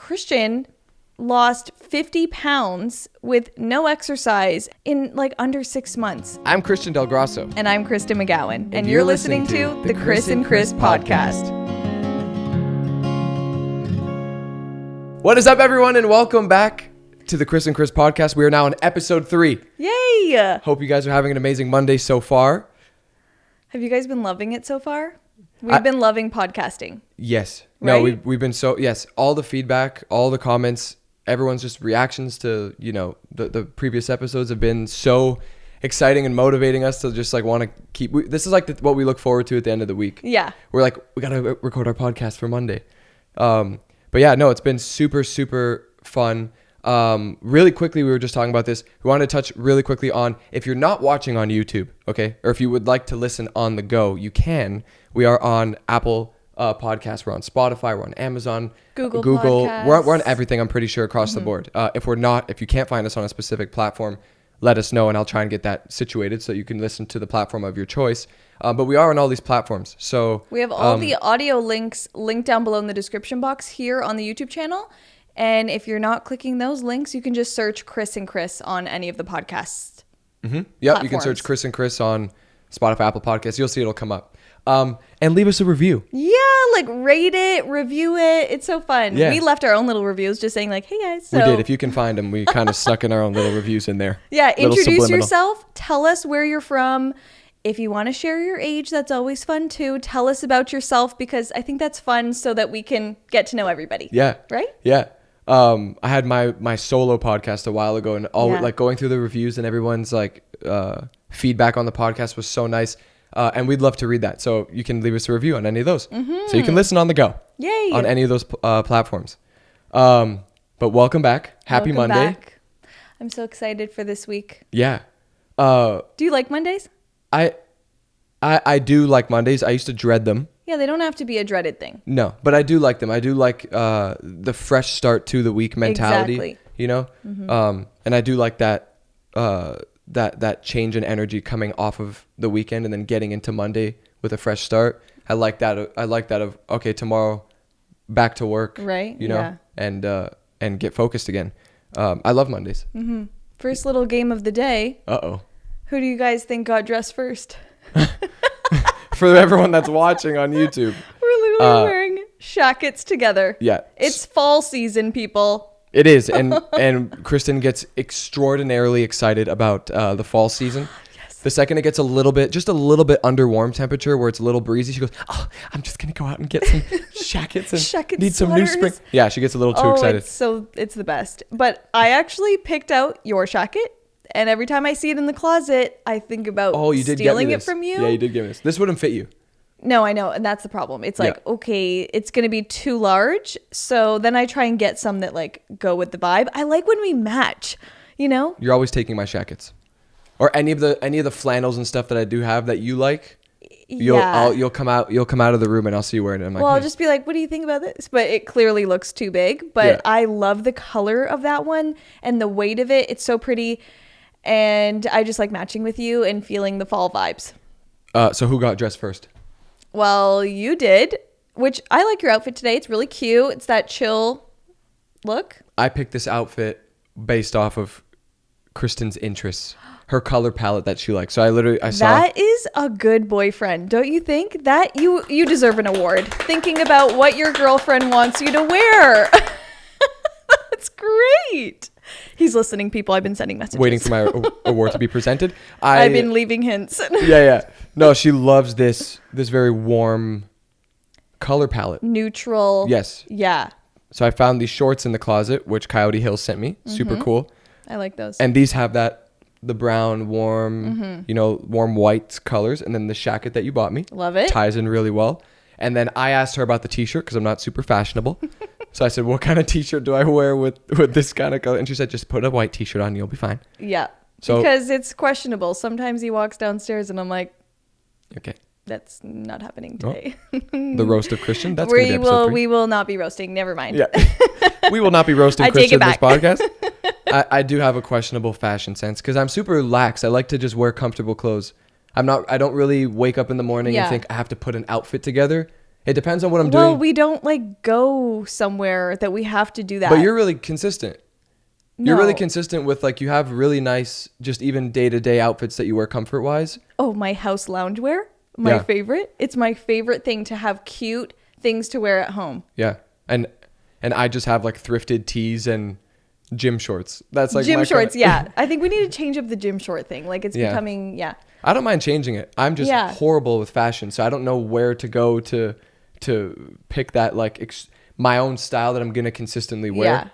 Christian lost 50 pounds with no exercise in like under 6 months. I'm Christian DelGrosso. And I'm Kristen McGowan. And you're listening to the Kris and Kris podcast. What is up, everyone, and welcome back to the Kris and Kris podcast. We are now on episode 3. Yay! Hope you guys are having an amazing Monday so far. Have you guys been loving it so far? We've been loving podcasting. Yes. Right? No, we've been yes. All the feedback, all the comments, everyone's just reactions to, the previous episodes have been so exciting and motivating us to just like want to keep. This is like what we look forward to at the end of the week. Yeah. We're like, we got to record our podcast for Monday. But yeah, no, it's been super, super fun. Really quickly, we were just talking about this. We wanted to touch really quickly on if you're not watching on YouTube, okay, or if you would like to listen on the go, you can. We are on Apple Podcasts. We're on Spotify. We're on Amazon, Google. We're on everything, I'm pretty sure, across the board. If you can't find us on a specific platform, let us know, and I'll try and get that situated so you can listen to the platform of your choice. But we are on all these platforms. So we have all the audio links linked down below in the description box here on the YouTube channel. And if you're not clicking those links, you can just search Kris and Kris on any of the podcasts. Mm-hmm. Yep, you can search Kris and Kris on Spotify, Apple Podcasts. You'll see it'll come up. And leave us a review. Yeah, like rate it, review it. It's so fun. Yeah. We left our own little reviews just saying like, hey guys. So. We did. If you can find them, we kind of snuck in our own little reviews in there. Yeah, introduce yourself. Tell us where you're from. If you want to share your age, that's always fun too. Tell us about yourself because I think that's fun so that we can get to know everybody. Yeah. Right? Yeah. I had my solo podcast a while ago, and like going through the reviews and everyone's like feedback on the podcast was so nice. And we'd love to read that. So you can leave us a review on any of those. Mm-hmm. So you can listen on the go. Yay. On any of those platforms. But welcome back. Happy Monday. Back. I'm so excited for this week. Yeah. Do you like Mondays? I do like Mondays. I used to dread them. Yeah, they don't have to be a dreaded thing. No, but I do like them. I do like the fresh start to the week mentality. Exactly. Mm-hmm. And I do like that that change in energy coming off of the weekend and then getting into Monday with a fresh start. I like that of okay, tomorrow back to work. Right. And get focused again. I love Mondays. Mm-hmm. First little game of the day. Uh-oh. Who do you guys think got dressed first? For everyone that's watching on YouTube. We're literally wearing shackets together. Yeah. It's fall season, people. It is. And Kristen gets extraordinarily excited about the fall season. Yes. The second it gets just a little bit under warm temperature where it's a little breezy, she goes, oh, I'm just going to go out and get some shackets and need some new spring. Yeah, she gets a little too excited. It's the best. But I actually picked out your shacket. And every time I see it in the closet, I think about stealing it from you. Yeah, you did give me this. This wouldn't fit you. No, I know. And that's the problem. It's like, okay, it's going to be too large. So then I try and get some that like go with the vibe. I like when we match, You're always taking my shackets. Or any of the flannels and stuff that I do have that you like. You'll come out of the room and I'll see you wearing it. I'm like, I'll just be like, what do you think about this? But it clearly looks too big. But I love the color of that one and the weight of it. It's so pretty. And I just like matching with you and feeling the fall vibes. So who got dressed first? Well, you did, which I like your outfit today. It's really cute. It's that chill look. I picked this outfit based off of Kristen's interests, her color palette that she likes. So I saw. That is a good boyfriend, don't you think? That you deserve an award. Thinking about what your girlfriend wants you to wear. That's great. He's listening, people. I've been sending messages. Waiting for my award to be presented. I've been leaving hints. Yeah. No, she loves this very warm color palette. Neutral. Yes. Yeah. So I found these shorts in the closet, which Coyote Hills sent me. Mm-hmm. Super cool. I like those. And these have the brown, warm, warm white colors. And then the shacket that you bought me. Love it. Ties in really well. And then I asked her about the t-shirt because I'm not super fashionable. So I said, what kind of t-shirt do I wear with this kind of color? And she said, just put a white t-shirt on. You'll be fine. Yeah. So, because it's questionable. Sometimes he walks downstairs and I'm like, okay, that's not happening today. The roast of Christian. That's going to be episode 3. We will not be roasting. Never mind. Yeah. We will not be roasting Christian in this podcast. I do have a questionable fashion sense because I'm super lax. I like to just wear comfortable clothes. I don't really wake up in the morning and think I have to put an outfit together. It depends on what I'm Well, doing. we don't like go somewhere that we have to do that. But you're really consistent. You're really No. consistent with like, you have really nice, just even day-to-day outfits that you wear comfort-wise. Oh, my house loungewear, my favorite. It's my favorite thing to have cute things to wear at home. Yeah. And I just have like thrifted tees and gym shorts. That's like gym my shorts. kinda, Yeah. I think we need to change up the gym short thing. Like it's becoming, I don't mind changing it. I'm just horrible with fashion, so I don't know where to go to pick that like my own style that I'm going to consistently wear. Yeah.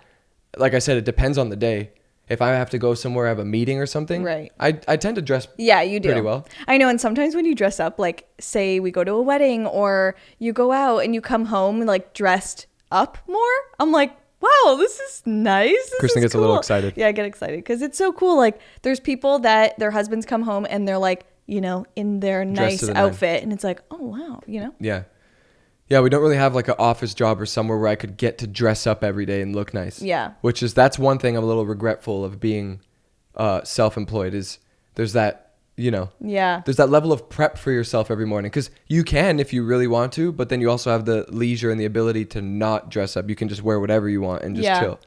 Like I said, it depends on the day. If I have to go somewhere, I have a meeting or something, right? I tend to dress you do pretty well. I know. And sometimes when you dress up, like say we go to a wedding or you go out and you come home like dressed up more, I'm like, wow, this is nice. Kristen gets a little excited. Yeah, I get excited because it's so cool. Like there's people that their husbands come home and they're like, you know, in their nice outfit. And it's like, oh, wow, you know? Yeah. Yeah, we don't really have like an office job or somewhere where I could get to dress up every day and look nice. Yeah. That's one thing I'm a little regretful of being self-employed is there's that, you know. Yeah. There's that level of prep for yourself every morning because you can if you really want to, but then you also have the leisure and the ability to not dress up. You can just wear whatever you want and just chill.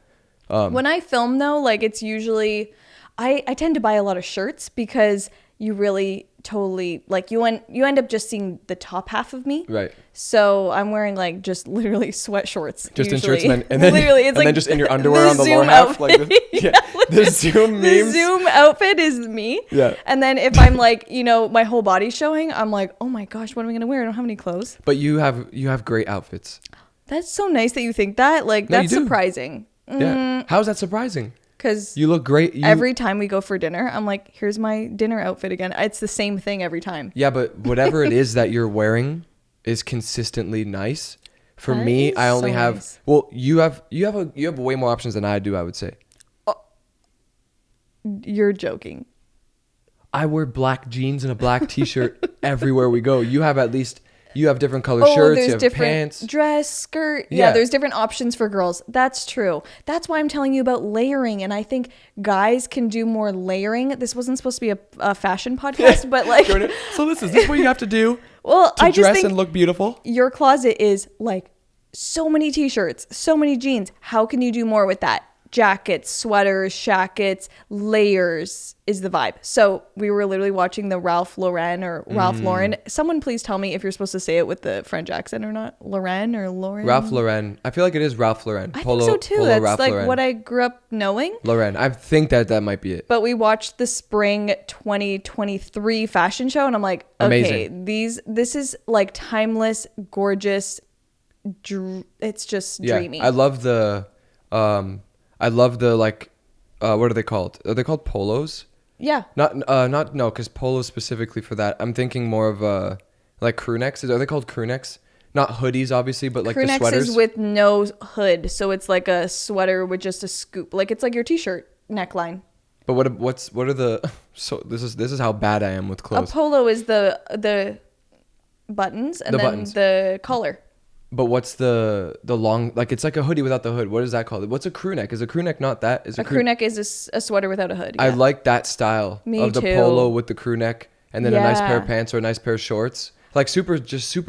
When I film though, like it's usually, I tend to buy a lot of shirts because you really totally like you end up just seeing the top half of me. Right. So I'm wearing like just literally sweat shorts. Just usually. in shirts and then literally it's and like then just in your underwear on the lower half. Like the Zoom memes. The Zoom outfit is me. Yeah. And then if I'm like, you know, my whole body's showing, I'm like, oh my gosh, what am I gonna wear? I don't have any clothes. But you have great outfits. That's so nice that you think that. Like that's surprising. Yeah. How's that surprising? Because you look great. Every time we go for dinner, I'm like, here's my dinner outfit again. It's the same thing every time. Yeah, but whatever it is that you're wearing is consistently nice. For me, I only have nice. Well, you have way more options than I do, I would say. Oh, you're joking. I wear black jeans and a black t-shirt everywhere we go. You have different color shirts, there's you have different pants, dress, skirt. Yeah, there's different options for girls. That's true. That's why I'm telling you about layering. And I think guys can do more layering. This wasn't supposed to be a fashion podcast, but like. So this is what you have to do to dress and look beautiful. Your closet is like so many t-shirts, so many jeans. How can you do more with that? Jackets, sweaters, shackets, layers is the vibe. So we were literally watching the Ralph Lauren. Someone please tell me if you're supposed to say it with the French accent or not. Lauren or Lauren? Ralph Lauren. I feel like it is Ralph Lauren. I think so too. That's Ralph like Lauren. What I grew up knowing. Lauren. I think that might be it. But we watched the spring 2023 fashion show and I'm like, okay, this is like timeless, gorgeous. It's just dreamy. I love the like, what are they called? Are they called polos? Yeah. No, because polos specifically for that. I'm thinking more of like crew necks. Are they called crew necks? Not hoodies, obviously, but like crew the sweaters. Crew necks is with no hood, so it's like a sweater with just a scoop. Like it's like your t-shirt neckline. But what are the? So this is how bad I am with clothes. A polo is the buttons and the collar. But what's the long, like it's like a hoodie without the hood. What is that called? What's a crew neck? Is a crew neck not that? A crew neck is a sweater without a hood. Yeah. I like that style of the polo with the crew neck and then a nice pair of pants or a nice pair of shorts. Like super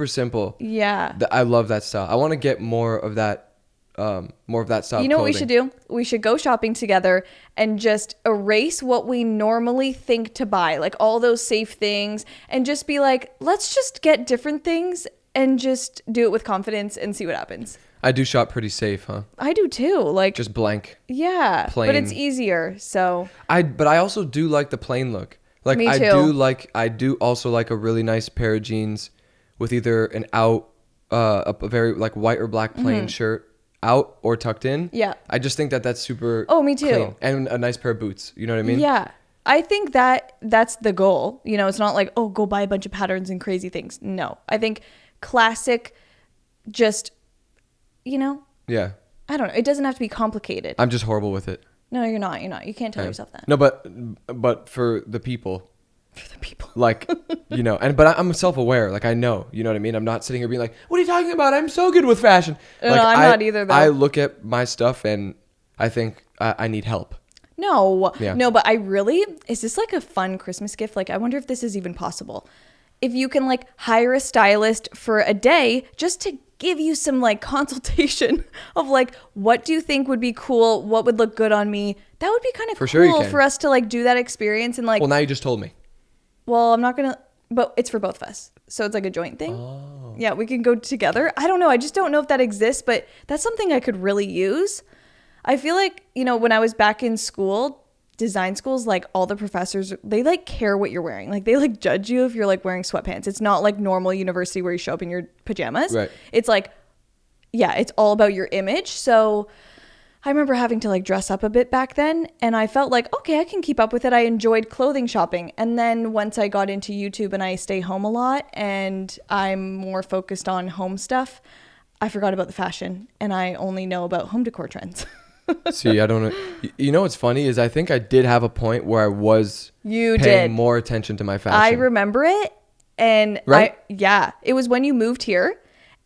simple. Yeah. I love that style. I want to get more of that style. You know what we should do? We should go shopping together and just erase what we normally think to buy, like all those safe things, and just be like, let's just get different things and just do it with confidence and see what happens. I do shop pretty safe, huh? I do too. Like just blank. Yeah. Plain. But it's easier. So but I also do like the plain look. Like Me too. I do also like a really nice pair of jeans with either a very like white or black plain shirt out or tucked in. Yeah. I just think that's super me too. clean. And a nice pair of boots. You know what I mean? Yeah. I think that's the goal. You know, it's not like, oh, go buy a bunch of patterns and crazy things. No. I think classic, just, you know. Yeah. I don't know. It doesn't have to be complicated. I'm just horrible with it. No, you're not. You can't tell yourself that. No, but for the people. For the people. Like, you know, but I'm self-aware. Like, I know, you know what I mean? I'm not sitting here being like, what are you talking about? I'm so good with fashion. No, like, I'm not either, though. I look at my stuff and I think I need help. No, but is this like a fun Christmas gift? Like, I wonder if this is even possible. if you can like hire a stylist for a day just to give you some like consultation of like, what do you think would be cool? What would look good on me? That would be kind of cool for us to like do that experience and like. Well, now you just told me. Well, I'm not going to, but it's for both of us. So it's like a joint thing. Oh. Yeah, we can go together. I don't know. I just don't know if that exists, but that's something I could really use. I feel like, you know, when I was back in school, design schools, like all the professors, they like care what you're wearing. Like they like judge you if you're like wearing sweatpants. It's not like normal university where you show up in your pajamas. Right. It's like, yeah, it's all about your image. So I remember having to like dress up a bit back then, and I felt like, okay, I can keep up with it. I enjoyed clothing shopping. And then once I got into YouTube and I stay home a lot and I'm more focused on home stuff, I forgot about the fashion and I only know about home decor trends. See, I don't know. You know what's funny is I think I did have a point where I was paying more attention to my fashion. I remember it. And right? It was when you moved here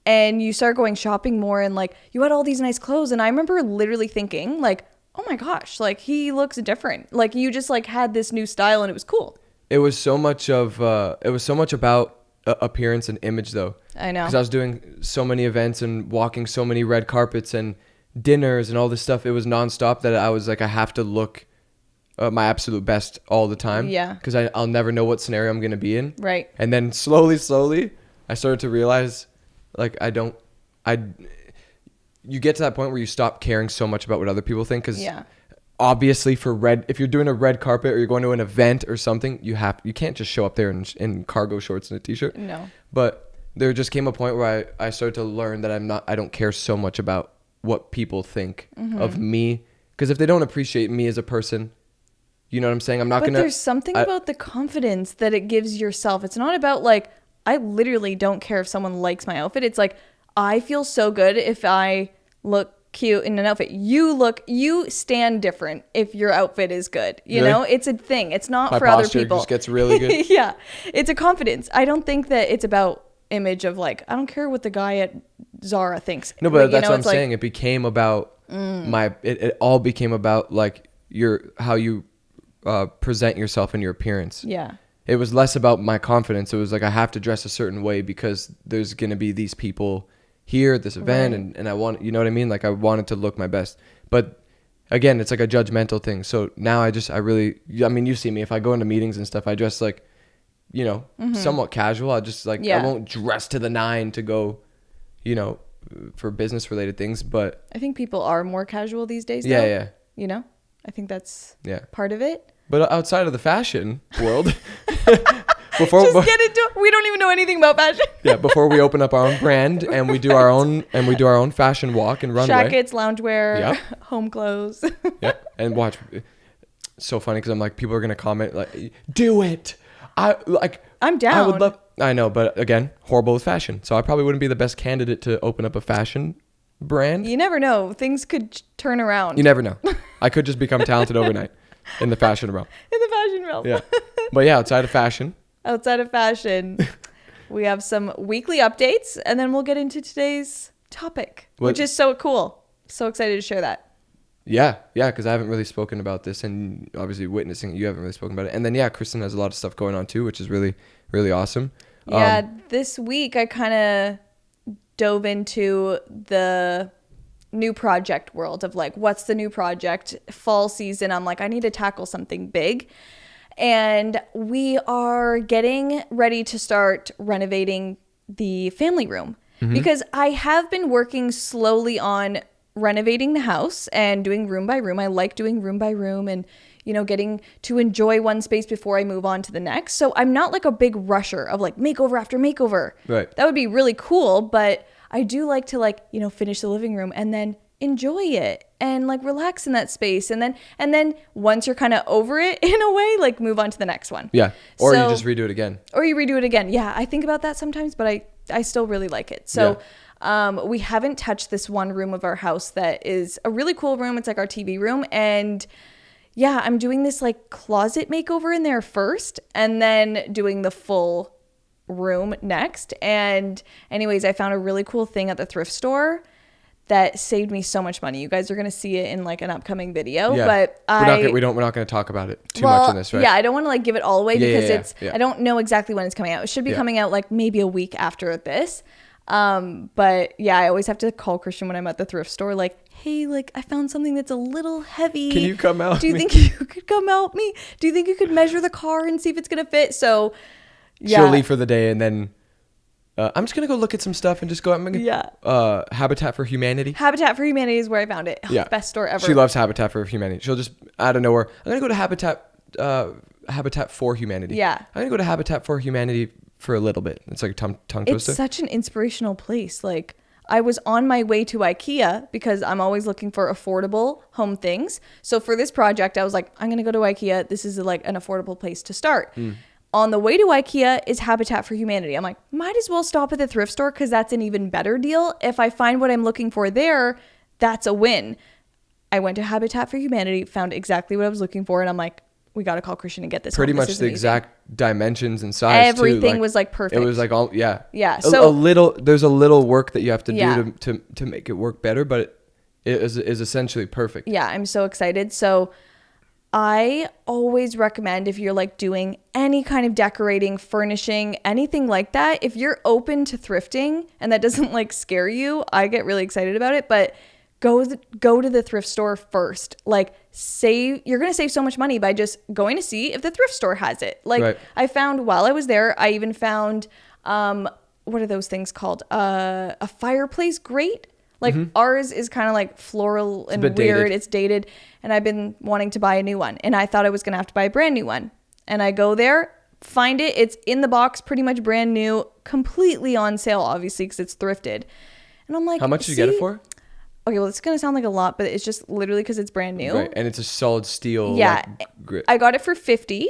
and you started going shopping more and like you had all these nice clothes. And I remember literally thinking like, oh my gosh, like he looks different. Like you just like had this new style and it was cool. It was so much about appearance and image though. I know. Because I was doing so many events and walking so many red carpets and dinners and all this stuff. It was nonstop that I was like, I have to look my absolute best all the time. Yeah. Because I'll never know what scenario I'm going to be in. Right. And then slowly, I started to realize like you get to that point where you stop caring so much about what other people think. Because obviously if you're doing a red carpet or you're going to an event or something, you can't just show up there in cargo shorts and a t-shirt. No. But there just came a point where I started to learn that I don't care so much about what people think of me, because if they don't appreciate me as a person, you know what I'm saying, but there's something about the confidence that it gives yourself. It's not about like, I literally don't care if someone likes my outfit. It's like, I feel so good if I look cute in an outfit. You stand different if your outfit is good. You know, it's a thing. It's not for other people. Just gets really good. Yeah, it's a confidence. I don't think that it's about image of like, I don't care what the guy at Zara thinks. No, but that's what I'm saying. It became about it all became about like how you present yourself and your appearance. Yeah. It was less about my confidence. It was like, I have to dress a certain way because there's going to be these people here at this event. Right. And I want, you know what I mean? Like I wanted to look my best, but again, it's like a judgmental thing. So now you see me, if I go into meetings and stuff, I dress like, you know, somewhat casual. I just like, I won't dress to the nine to go, you know, for business related things, but I think people are more casual these days. Yeah. Though, Yeah. You know, I think that's part of it. But outside of the fashion world, get into it. We don't even know anything about fashion. Yeah. Before we open up our own brand and we do our own fashion walk and runway. Jackets, loungewear, home clothes. Yeah. And watch. It's so funny because I'm like, people are going to comment like, do it. I'm down. I would love. I know, but again, horrible with fashion. So I probably wouldn't be the best candidate to open up a fashion brand. You never know. Things could turn around. You never know. I could just become talented overnight in the fashion realm. Yeah. But yeah, outside of fashion, we have some weekly updates, and then we'll get into today's topic, which is so cool. So excited to share that. Yeah, because I haven't really spoken about this, and obviously witnessing you haven't really spoken about it. And then Kristen has a lot of stuff going on too, which is really, really awesome. Yeah, this week I kind of dove into the new project world of like, what's the new project? Fall season, I'm like, I need to tackle something big. And we are getting ready to start renovating the family room because I have been working slowly on renovating the house and doing room by room. I like doing room by room and, you know, getting to enjoy one space before I move on to the next. So I'm not like a big rusher of like makeover after makeover. Right. That would be really cool. But I do like to like, you know, finish the living room and then enjoy it and like relax in that space. And then once you're kind of over it in a way, like move on to the next one. Yeah. Or you just redo it again. Yeah. I think about that sometimes, but I still really like it. So we haven't touched this one room of our house that is a really cool room. It's like our TV room. And yeah, I'm doing this like closet makeover in there first and then doing the full room next. And anyways, I found a really cool thing at the thrift store that saved me so much money. You guys are going to see it in like an upcoming video, Yeah. but we're not going to talk about it too much in this, right? Yeah, I don't want to like give it all away because yeah. I don't know exactly when it's coming out. It should be coming out like maybe a week after this. But yeah, I always have to call Christian when I'm at the thrift store, like, hey, like I found something that's a little heavy. Can you come out? Do you think you could come help me? Do you think you could measure the car and see if it's going to fit? So yeah. She'll leave for the day and then I'm just going to go look at some stuff and just go out. Habitat for Humanity. Habitat for Humanity is where I found it. Yeah. Best store ever. She loves Habitat for Humanity. She'll just, out of nowhere, I'm going to go to Habitat for Humanity. Yeah. I'm going to go to Habitat for Humanity for a little bit. It's like a tongue twister. It's such an inspirational place. Like I was on my way to IKEA because I'm always looking for affordable home things. So for this project, I was like, I'm going to go to IKEA. This is like an affordable place to start. On the way to IKEA is Habitat for Humanity. I'm like, might as well stop at the thrift store because that's an even better deal. If I find what I'm looking for there, that's a win. I went to Habitat for Humanity, found exactly what I was looking for, and I'm like, we got to call Christian and get this. Pretty home. much This is the amazing. exact dimensions and size. Everything was like perfect. It was like all Yeah. So there's a little work that you have to do to make it work better, but it is essentially perfect. Yeah, I'm so excited. So I always recommend if you're like doing any kind of decorating, furnishing, anything like that, if you're open to thrifting and that doesn't like scare you, I get really excited about it, but go to the thrift store first. Like you're going to save so much money by just going to see if the thrift store has it. Like right. I found while I was there, I even found, what are those things called? A fireplace grate. Like ours is kind of like floral and weird. Dated. It's dated. And I've been wanting to buy a new one. And I thought I was going to have to buy a brand new one. And I go there, find it. It's in the box, pretty much brand new, completely on sale, obviously, because it's thrifted. And I'm like, how much did you get it for? Okay, well, it's going to sound like a lot, but it's just literally because it's brand new. Right. And it's a solid steel. Yeah. Like, grit. I got it for $50.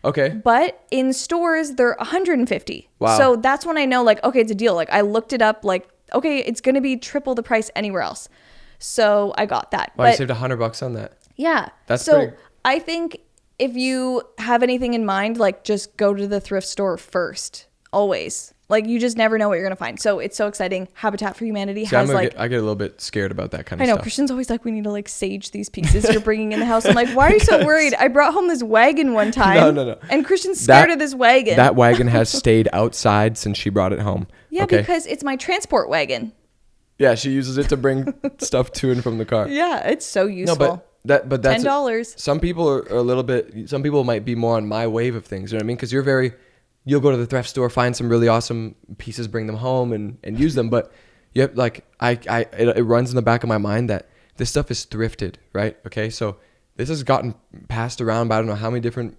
Okay. But in stores, they're $150. Wow. So that's when I know, like, okay, it's a deal. Like, I looked it up, like, okay, it's going to be triple the price anywhere else. So I got that. Wow, you saved $100 on that. Yeah. That's so pretty... I think if you have anything in mind, like just go to the thrift store first. Always. Like you just never know what you're going to find. So it's so exciting. Habitat for Humanity has I get a little bit scared about that kind of stuff. I know. Christian's always like, we need to like sage these pieces you're bringing in the house. I'm like, why are you so worried? I brought home this wagon one time. No. And Christian's scared of this wagon. That wagon has stayed outside since she brought it home. Yeah, okay? Because it's my transport wagon. Yeah, she uses it to bring stuff to and from the car. Yeah, it's so useful. No, but that's $10. Some people are a little bit. Some people might be more on my wave of things. You know what I mean? Because you'll go to the thrift store, find some really awesome pieces, bring them home, and use them. But you have, like it runs in the back of my mind that this stuff is thrifted, right? Okay, so this has gotten passed around by I don't know how many different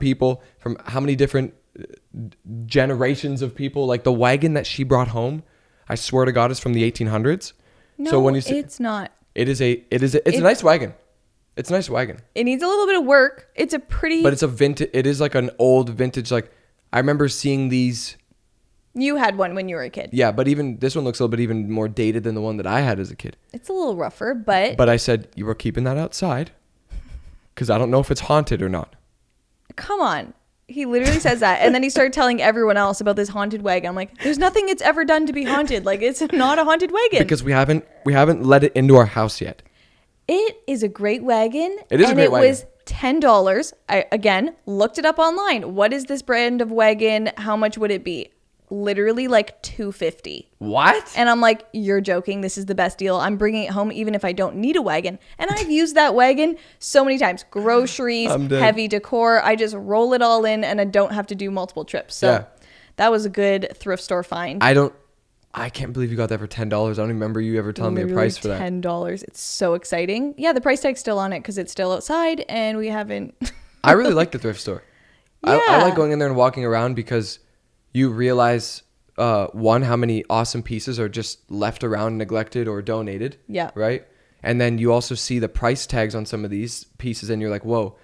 people from how many different generations of people. Like the wagon that she brought home, I swear to God, is from the 1800s. No, so when you say, it's not. It's a nice wagon. It's a nice wagon. It needs a little bit of work. It's a pretty... But it's a vintage... It is like an old vintage... Like, I remember seeing these... You had one when you were a kid. Yeah, but even... This one looks a little bit even more dated than the one that I had as a kid. It's a little rougher, but... But I said, you were keeping that outside. Because I don't know if it's haunted or not. Come on. He literally says that. And then he started telling everyone else about this haunted wagon. I'm like, there's nothing it's ever done to be haunted. Like, it's not a haunted wagon. Because we haven't let it into our house yet. It is a great wagon. It is a great wagon. And it was $10. I, again, looked it up online. What is this brand of wagon? How much would it be? Literally like $250. What? And I'm like, you're joking. This is the best deal. I'm bringing it home even if I don't need a wagon. And I've used that wagon so many times. Groceries, heavy decor. I just roll it all in and I don't have to do multiple trips. So that was a good thrift store find. I can't believe you got that for $10. I don't even remember you ever telling me a price for that. $10. It's so exciting. Yeah, the price tag's still on it because it's still outside and we haven't. I really like the thrift store. Yeah. I like going in there and walking around because you realize, one, how many awesome pieces are just left around, neglected, or donated. Yeah. Right? And then you also see the price tags on some of these pieces and you're like, whoa,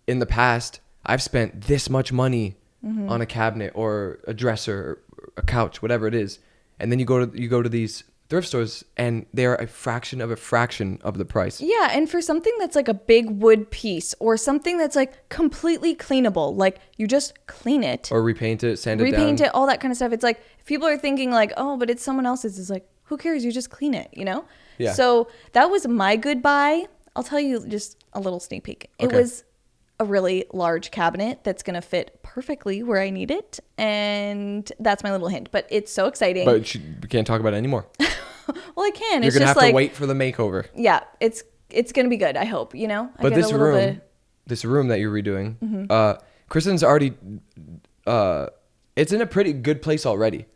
in the past, I've spent this much money on a cabinet or a dresser or a couch, whatever it is. And then you go to these thrift stores and they're a fraction of the price. Yeah, and for something that's like a big wood piece or something that's like completely cleanable, like you just clean it. Or repaint it, sand it down. Repaint it, all that kind of stuff. It's like, if people are thinking like, oh, but it's someone else's, it's like, who cares? You just clean it, you know? Yeah. So that was my goodbye. I'll tell you just a little sneak peek. It Okay. was a really large cabinet that's going to fit perfectly where I need it. And that's my little hint. But it's so exciting. But we can't talk about it anymore. Well, I can. You're It's going to just have like, to wait for the makeover. yeah, it's going to be good, I hope, you know? I But get this a little room, bit- this room that you're redoing, Kristen's already, it's in a pretty good place already.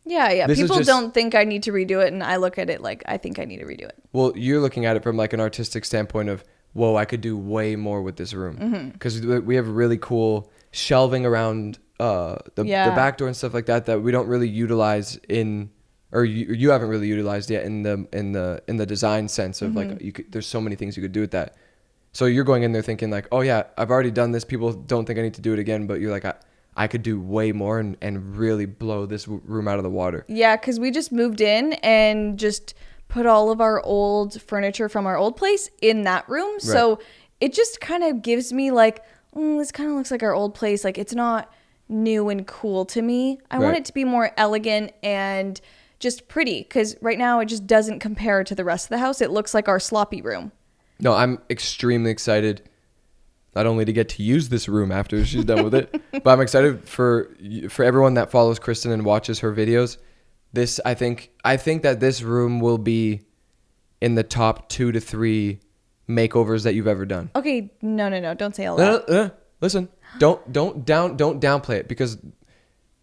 Yeah. This is People just- don't think I need to redo it. And I look at it like, I think I need to redo it. Well, you're looking at it from like an artistic standpoint of, whoa, I could do way more with this room. Because we have really cool shelving around the back door and stuff like that we don't really utilize in, or you haven't really utilized yet in the design sense of like, there's so many things you could do with that. So you're going in there thinking like, oh yeah, I've already done this. People don't think I need to do it again, but you're like, I could do way more and really blow this room out of the water. Yeah, because we just moved in and just put all of our old furniture from our old place in that room. Right. So it just kind of gives me like, this kind of looks like our old place. Like it's not new and cool to me. I want it to be more elegant and just pretty because right now it just doesn't compare to the rest of the house. It looks like our sloppy room. No, I'm extremely excited. Not only to get to use this room after she's done with it, but I'm excited for everyone that follows Kristen and watches her videos. This, I think that this room will be in the top 2 to 3 makeovers that you've ever done. Okay, no, don't say all that. Listen, don't downplay it because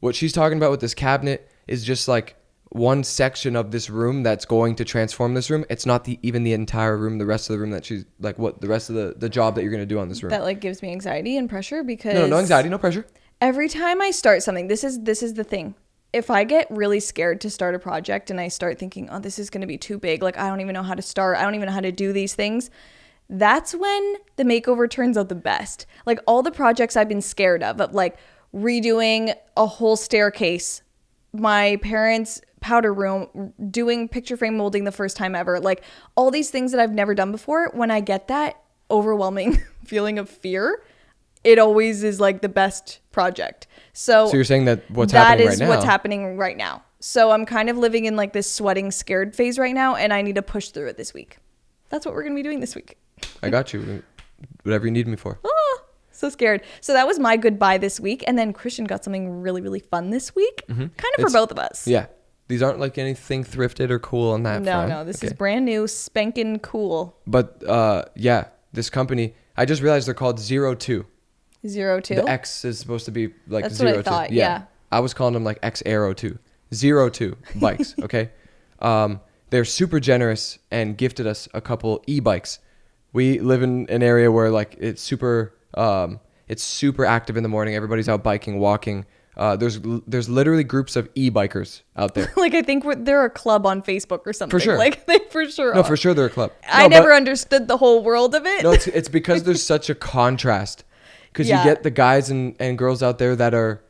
what she's talking about with this cabinet is just like one section of this room that's going to transform this room. It's not even the entire room, the rest of the room that she's like, what the rest of the job that you're going to do on this room. That like gives me anxiety and pressure because no anxiety, no pressure. Every time I start something, this is the thing. If I get really scared to start a project and I start thinking, oh, this is going to be too big, like I don't even know how to start, I don't even know how to do these things, that's when the makeover turns out the best. Like all the projects I've been scared of like redoing a whole staircase, my parents' powder room, doing picture frame molding the first time ever, like all these things that I've never done before, when I get that overwhelming feeling of fear, it always is like the best project. So you're saying that what's happening right now? That is what's happening right now. So I'm kind of living in like this sweating scared phase right now, and I need to push through it this week. That's what we're going to be doing this week. I got you. Whatever you need me for. Oh, so scared. So that was my goodbye this week. And then Christian got something really, really fun this week. Kind of for both of us. Yeah. These aren't like anything thrifted or cool on that front. No. This is brand new, spanking cool. But yeah, this company, I just realized they're called 02. 02? The X is supposed to be like That's 02. what I thought, yeah. I was calling them like X Arrow 2. 02 bikes, okay? They're super generous and gifted us a couple e-bikes. We live in an area where like it's super active in the morning. Everybody's out biking, walking. There's literally groups of e-bikers out there. Like I think they're a club on Facebook or something. For sure. Like they for sure No, are. for sure they're a club. I never understood the whole world of it. No, it's because there's such a contrast. Because you get the guys and girls out there that are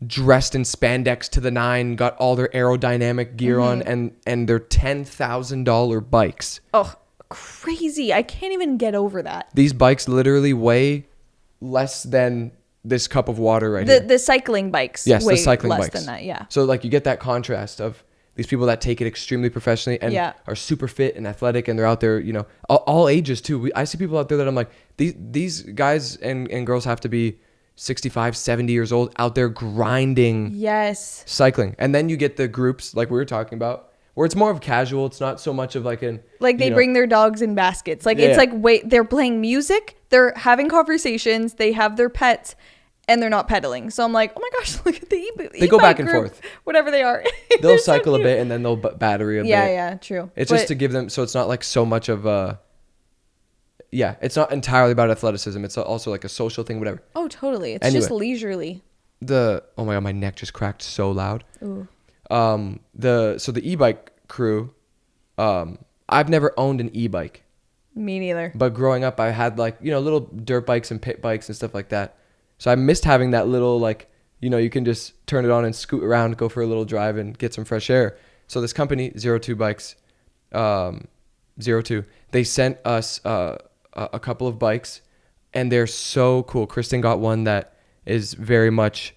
dressed in spandex to the nine, got all their aerodynamic gear on, and they're $10,000 bikes. Oh, crazy. I can't even get over that. These bikes literally weigh less than this cup of water right here. The cycling bikes Yes, weigh the cycling less bikes. than that, yeah. So like you get that contrast of these people that take it extremely professionally and are super fit and athletic, and they're out there, you know, all ages too. I see people out there that I'm like, these guys and girls have to be 65, 70 years old out there grinding. Yes. Cycling. And then you get the groups like we were talking about where it's more of casual. It's not so much of like they bring their dogs in baskets. Like it's like, wait, they're playing music, they're having conversations, they have their pets, and they're not pedaling. So I'm like, oh my gosh, look at the e-bike. They go back and forth. Whatever they are. They'll cycle a bit and then they'll battery a bit. Yeah, true. It's just to give them, so it's not like so much of a, it's not entirely about athleticism. It's also like a social thing, whatever. Oh, totally. It's just leisurely. Oh my God, my neck just cracked so loud. Ooh. The e-bike crew, I've never owned an e-bike. Me neither. But growing up, I had like, little dirt bikes and pit bikes and stuff like that. So I missed having that little like, you can just turn it on and scoot around, go for a little drive and get some fresh air. So this company, 02 Bikes, 02, they sent us a couple of bikes and they're so cool. Kristen got one that is very much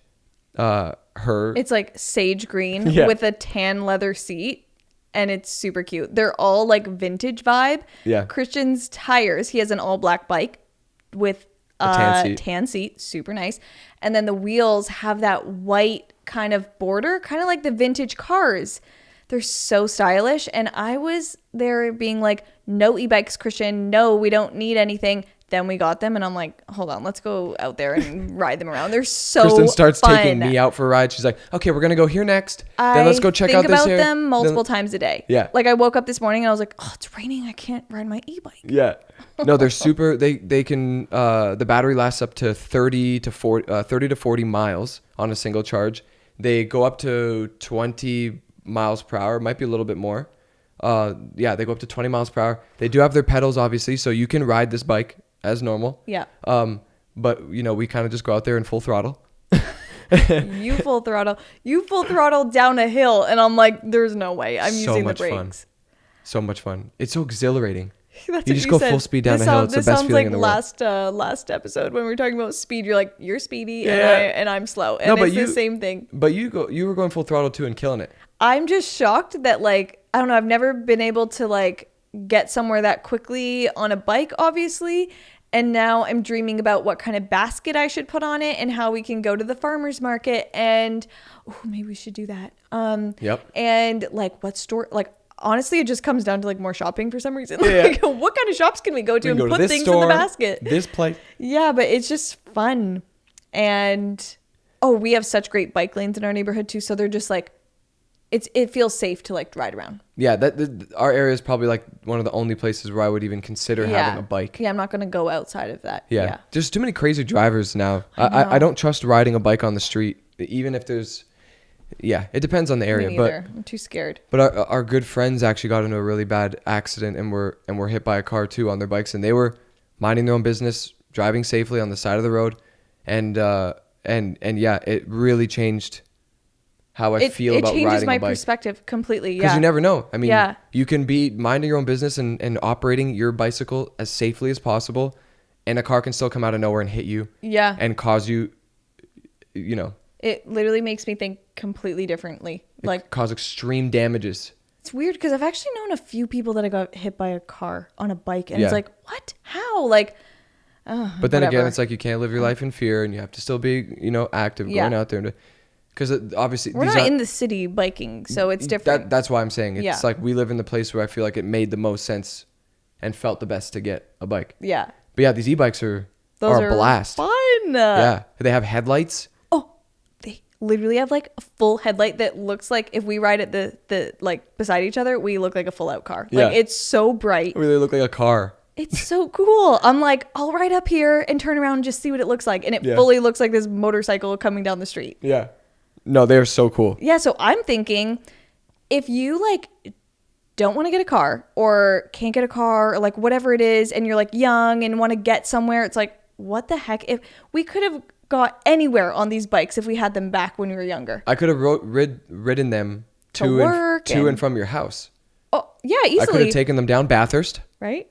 her. It's like sage green with a tan leather seat. and it's super cute. They're all like vintage vibe. Yeah. Christian's tires, he has an all black bike with A tan seat, super nice. And then the wheels have that white kind of border, kind of like the vintage cars. They're so stylish. And I was there being like, no e-bikes, Christian. No, we don't need anything. Then we got them and I'm like, hold on, let's go out there and ride them around. They're so Kristen starts fun. taking me out for a ride. She's like, okay, we're going to go here next. Then let's go check out this I think here. about them multiple times a day. Yeah. Like I woke up this morning and I was like, oh, it's raining. I can't ride my e-bike. Yeah. No, they're super. They can, the battery lasts up to 30 to 40 miles on a single charge. They go up to 20 miles per hour. Might be a little bit more. Yeah, they go up to 20 miles per hour. They do have their pedals, obviously, so you can ride this bike as normal. Yeah. But you know, we kind of just go out there in full throttle. You full throttle down a hill, and I'm like, there's no way I'm using the brakes. So much fun. It's so exhilarating. That's you just go full speed down a hill. It's the best feeling in the world. This sounds like last episode when we were talking about speed. You're like, you're speedy, and I'm slow, and it's the same thing. But you were going full throttle too and killing it. I'm just shocked that like, I don't know, I've never been able to like get somewhere that quickly on a bike, obviously. And now I'm dreaming about what kind of basket I should put on it and how we can go to the farmer's market. And maybe we should do that. Yep. And like what store, like honestly, it just comes down to like more shopping for some reason. Yeah. Like what kind of shops can we go to and put things in the basket? This place. Yeah, but it's just fun. And we have such great bike lanes in our neighborhood too. So they're just like, it feels safe to like ride around. Yeah, our area is probably like one of the only places where I would even consider having a bike. Yeah, I'm not going to go outside of that. Yeah. There's too many crazy drivers now. I don't trust riding a bike on the street, even if there's... Yeah, it depends on the area. Me neither. I'm too scared. But our good friends actually got into a really bad accident and were hit by a car too on their bikes, and they were minding their own business, driving safely on the side of the road, and yeah, it really changed how I feel about riding a bike. It changes my perspective completely, yeah. Because you never know. I mean, you can be minding your own business and operating your bicycle as safely as possible, and a car can still come out of nowhere and hit you. Yeah. And cause you, you know. It literally makes me think completely differently. Like cause extreme damages. It's weird because I've actually known a few people that got hit by a car on a bike, and it's like, what? How? Like, but then again, it's like you can't live your life in fear, and you have to still be, active, going out there. Because obviously we're not in the city biking, so it's different. That's why I'm saying it's like we live in the place where I feel like it made the most sense and felt the best to get a bike. Yeah. But yeah, these e-bikes are a blast. Fun. Yeah. They have headlights. They literally have like a full headlight that looks like if we ride at the like beside each other, we look like a full out car. Like it's so bright. We really look like a car. It's so cool. I'm like, I'll ride up here and turn around and just see what it looks like. And it fully looks like this motorcycle coming down the street. Yeah. No, they're so cool. Yeah, so I'm thinking if you like don't want to get a car or can't get a car or like whatever it is and you're like young and want to get somewhere, it's like, what the heck? If we could have got anywhere on these bikes if we had them back when we were younger. I could have ridden them to and from your house. Oh, yeah, easily. I could have taken them down Bathurst. Right?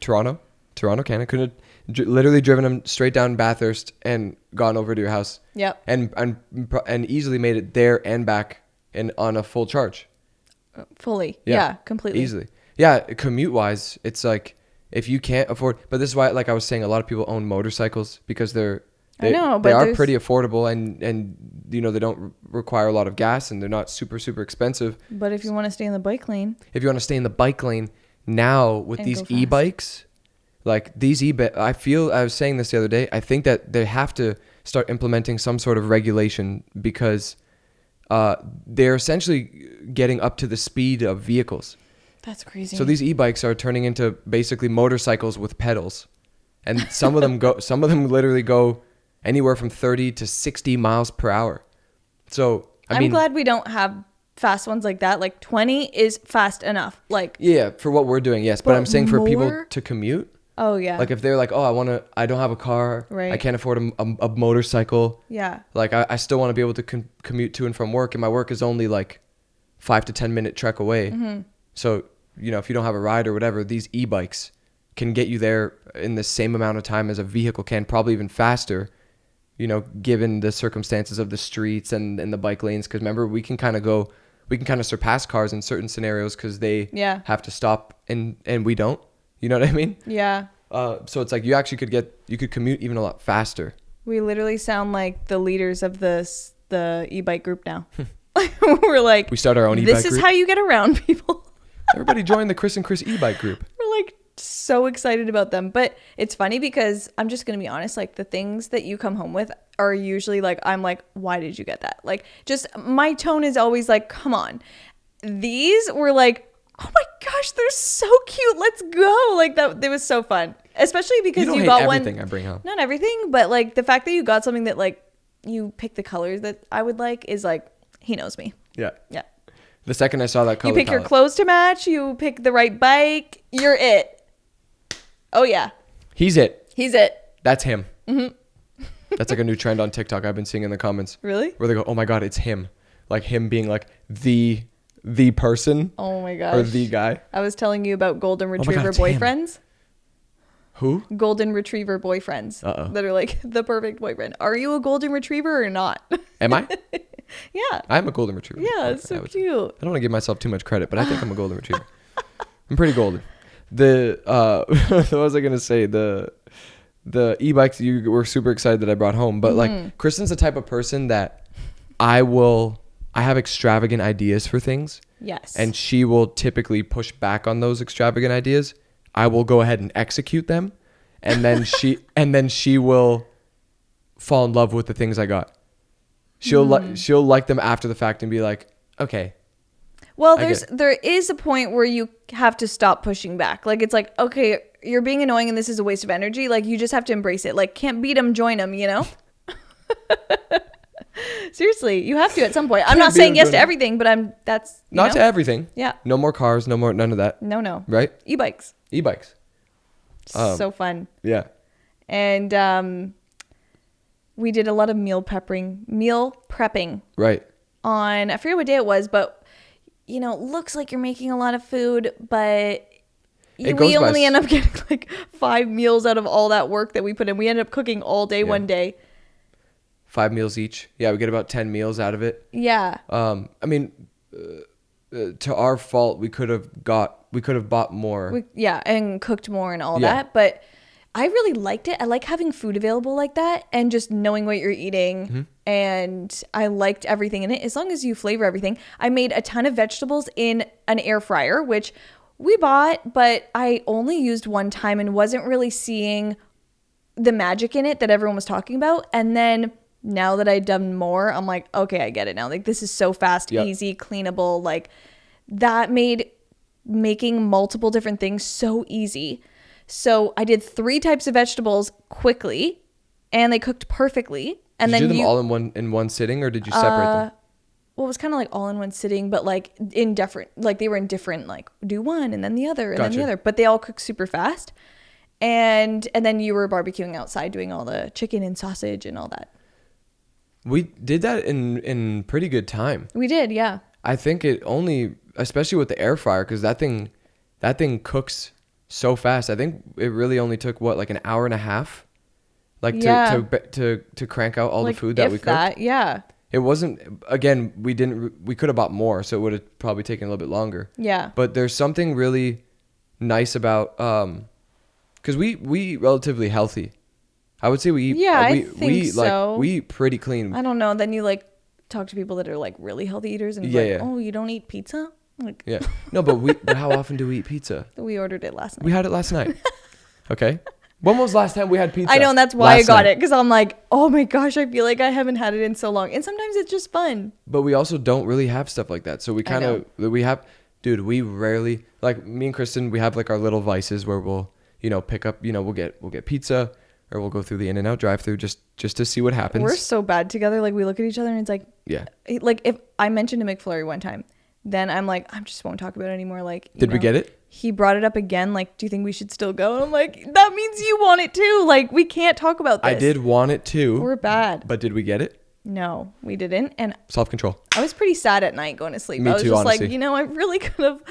Toronto, Canada. Could have literally driven them straight down Bathurst and gone over to your house. Yep. And easily made it there and back and on a full charge. Fully. Yeah, completely. Easily. Yeah, commute wise, it's like if you can't afford, but this is why, like I was saying, a lot of people own motorcycles because they are pretty affordable and they don't require a lot of gas and they're not super, super expensive. But if you want to stay in the bike lane. Now with these e-bikes, like these I was saying this the other day, I think that they have to start implementing some sort of regulation because they're essentially getting up to the speed of vehicles. That's crazy. So these e-bikes are turning into basically motorcycles with pedals. And some of them literally go anywhere from 30 to 60 miles per hour. So I'm glad we don't have fast ones like that. Like 20 is fast enough. Like yeah, for what we're doing, yes. But I'm saying for people to commute. Oh yeah. Like if they're like, I don't have a car. Right. I can't afford a motorcycle. Yeah. Like I still want to be able to commute to and from work, and my work is only like 5 to 10 minute trek away. Mm-hmm. So if you don't have a ride or whatever, these e-bikes can get you there in the same amount of time as a vehicle can, probably even faster. Given the circumstances of the streets and the bike lanes, because remember we can kind of go we can kind of surpass cars in certain scenarios because they Yeah. have to stop and we don't. You know what I mean? Yeah. So it's like you actually you could commute even a lot faster. We literally sound like the leaders of the e-bike group now. We're like, We start our own e-bike this is group. how you get around people. Everybody join the Kris and Kris e-bike group. We're like so excited about them. But it's funny because I'm just going to be honest, like the things that you come home with are usually like, I'm like, why did you get that? Like just my tone is always like, come on. These were like, oh my gosh, they're so cute. Let's go. Like that, it was so fun. Especially because You don't you hate got everything one. I bring home. Not everything, but like the fact that you got something that like you pick the colors that I would like is like, he knows me. Yeah. Yeah. The second I saw that color You pick your palette, clothes to match. You pick the right bike. You're it. Oh, yeah. he's it. He's it. That's him. Mm-hmm. That's like a new trend on TikTok I've been seeing in the comments. Really? Where they go, oh my God, it's him. Like him being like the person Oh, my gosh. or the guy. I was telling you about golden my God, retriever it's him. boyfriends. Who? Golden retriever boyfriends. Uh-oh. That are like the perfect boyfriend. Are you a golden retriever or not? Am I? Yeah. I'm a golden retriever. Yeah, it's so cute. I don't want to give myself too much credit, but I think I'm a golden retriever. I'm pretty golden. What was I gonna say? The e-bikes you were super excited that I brought home, but like Kristen's the type of person that I have extravagant ideas for things, Yes. and she will typically push back on those extravagant ideas. I will go ahead and execute them, and then she will fall in love with the things I got. She'll like them after the fact and be like, okay. Well, there is a point where you have to stop pushing back. Like it's like, okay, you're being annoying and this is a waste of energy. Like you just have to embrace it. Like can't beat them, join them, you know? Seriously, you have to at some point. I'm not saying yes to everything, but that's not to everything. Yeah. No more cars, none of that. No. Right? E-bikes. E-bikes. So fun. Yeah. And we did a lot of meal prepping Right. on, I forget what day it was, but you know, looks like you're making a lot of food, but we only end up getting like 5 meals out of all that work that we put in. We ended up cooking all day one day. 5 meals each. Yeah, we get about 10 meals out of it. Yeah. I mean, to our fault, we could have bought more. And cooked more and all that, but I really liked it. I like having food available like that and just knowing what you're eating. Mm-hmm. And I liked everything in it as long as you flavor everything. I made a ton of vegetables in an air fryer, which we bought, but I only used one time and wasn't really seeing the magic in it that everyone was talking about. And then now that I've done more, I'm like, okay, I get it now. Like this is so fast, easy, cleanable. Like that made making multiple different things so easy. So I did 3 types of vegetables quickly and they cooked perfectly. And did then you do them all in one sitting or did you separate them? Well, it was kind of like all in one sitting, but like in different, like they were in different, like do one and then the other and then the other, but they all cooked super fast. And then you were barbecuing outside doing all the chicken and sausage and all that. We did that in pretty good time. We did, yeah. I think it only, especially with the air fryer, because that thing cooks so fast. I think it really only took like an hour and a half, like to crank out all like the food that we cooked. Yeah. It wasn't. Again, we could have bought more, so it would have probably taken a little bit longer. Yeah. But there's something really nice about because we eat relatively healthy. I would say we eat. I think so. We eat pretty clean. I don't know. Then you like talk to people that are like really healthy eaters and oh, you don't eat pizza? Like yeah. No, but how often do we eat pizza? We ordered it last night. We had it last night. Okay. When was the last time we had pizza? I know, and that's why I got it, because I'm like, oh my gosh, I feel like I haven't had it in so long. And sometimes it's just fun. But we also don't really have stuff like that. So we we rarely, like me and Kristen, we have like our little vices where we'll, pick up, we'll get pizza or we'll go through the In-N-Out drive-through just to see what happens. We're so bad together. Like we look at each other and it's like, yeah. Like if I mentioned a McFlurry one time, then I'm like, I just won't talk about it anymore. Like, did we get it? He brought it up again. Like, do you think we should still go? And I'm like, that means you want it too. Like, we can't talk about this. I did want it too. We're bad. But did we get it? No, we didn't. And self-control. I was pretty sad at night going to sleep. Me I was too, just honestly. like, I really could have.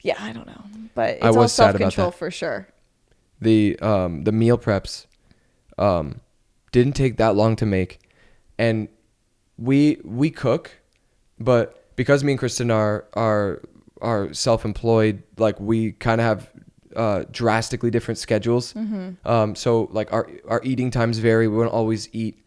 Yeah, I don't know. But it's I was all sad about self-control that. for sure. The meal preps didn't take that long to make. And we cook, but because me and Kristen are self-employed, like we kind of have drastically different schedules. So like our eating times vary. We won't always eat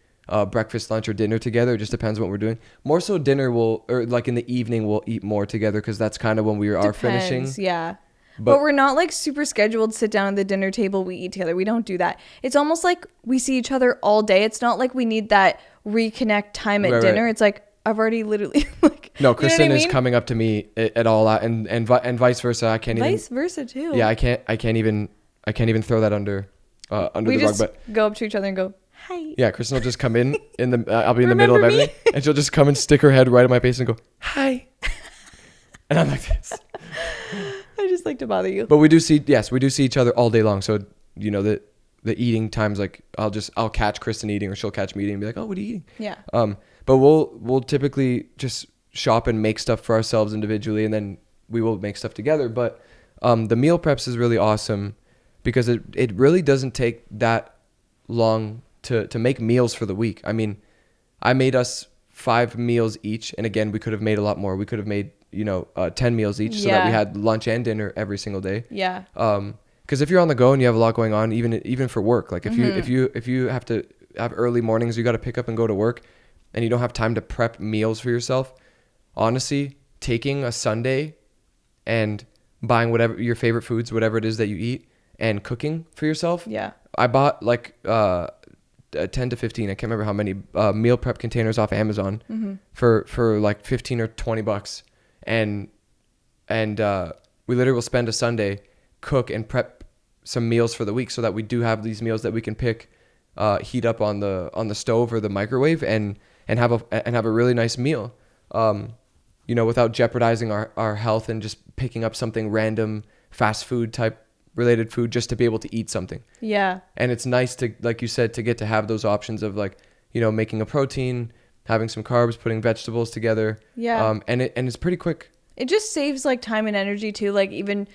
breakfast, lunch, or dinner together. It just depends what we're doing. More so dinner or like in the evening we'll eat more together because that's kind of when we are finishing. Yeah. But we're not like super scheduled sit down at the dinner table, we eat together. We don't do that. It's almost like we see each other all day. It's not like we need that reconnect time at dinner. Right. It's like I've already literally like, no, Kristen is coming up to me at all, and vice versa. I can't even. Vice versa too. Yeah, I can't even throw that under the rug. We just go up to each other and go, hi. Yeah, Kristen will just come in the. I'll be in the middle of everything, and she'll just come and stick her head right in my face and go, hi. And I'm like this. I just like to bother you. But we do see each other all day long. So the eating times, like I'll catch Kristen eating, or she'll catch me eating and be like, oh, what are you eating? Yeah. But we'll typically just shop and make stuff for ourselves individually, and then we will make stuff together. But the meal preps is really awesome because it really doesn't take that long to make meals for the week. I mean, I made us 5 meals each, and again, we could have made a lot more. We could have made 10 meals each, so that we had lunch and dinner every single day. Yeah. Because if you're on the go and you have a lot going on, even for work, like if you have to have early mornings, you got to pick up and go to work, and you don't have time to prep meals for yourself. Honestly, taking a Sunday and buying whatever your favorite foods, whatever it is that you eat, and cooking for yourself. Yeah. I bought like 10 to 15, I can't remember how many meal prep containers off Amazon for like $15 or $20. And we literally will spend a Sunday, cook and prep some meals for the week, so that we do have these meals that we can pick, heat up on the stove or the microwave, and have a really nice meal, without jeopardizing our health and just picking up something random, fast food type related food just to be able to eat something. Yeah. And it's nice to, like you said, to get to have those options of like, making a protein, having some carbs, putting vegetables together. Yeah. And it's pretty quick. It just saves like time and energy too. Like even,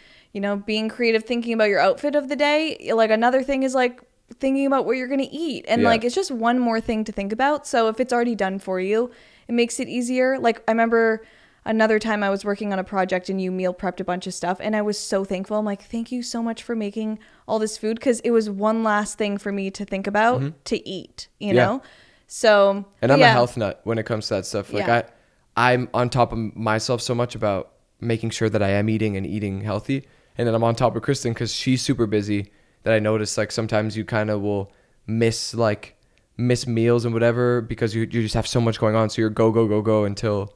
being creative, thinking about your outfit of the day. Like another thing is like thinking about what you're going to eat. And like, it's just one more thing to think about. So if it's already done for you, it makes it easier. Like I remember another time I was working on a project and you meal prepped a bunch of stuff, and I was so thankful. I'm like, thank you so much for making all this food, because it was one last thing for me to think about to eat, you know? So, and I'm a health nut when it comes to that stuff. Like I'm on top of myself so much about making sure that I am eating healthy. And then I'm on top of Kristen because she's super busy, that I notice like sometimes you kind of will miss meals and whatever because you just have so much going on. So you're go until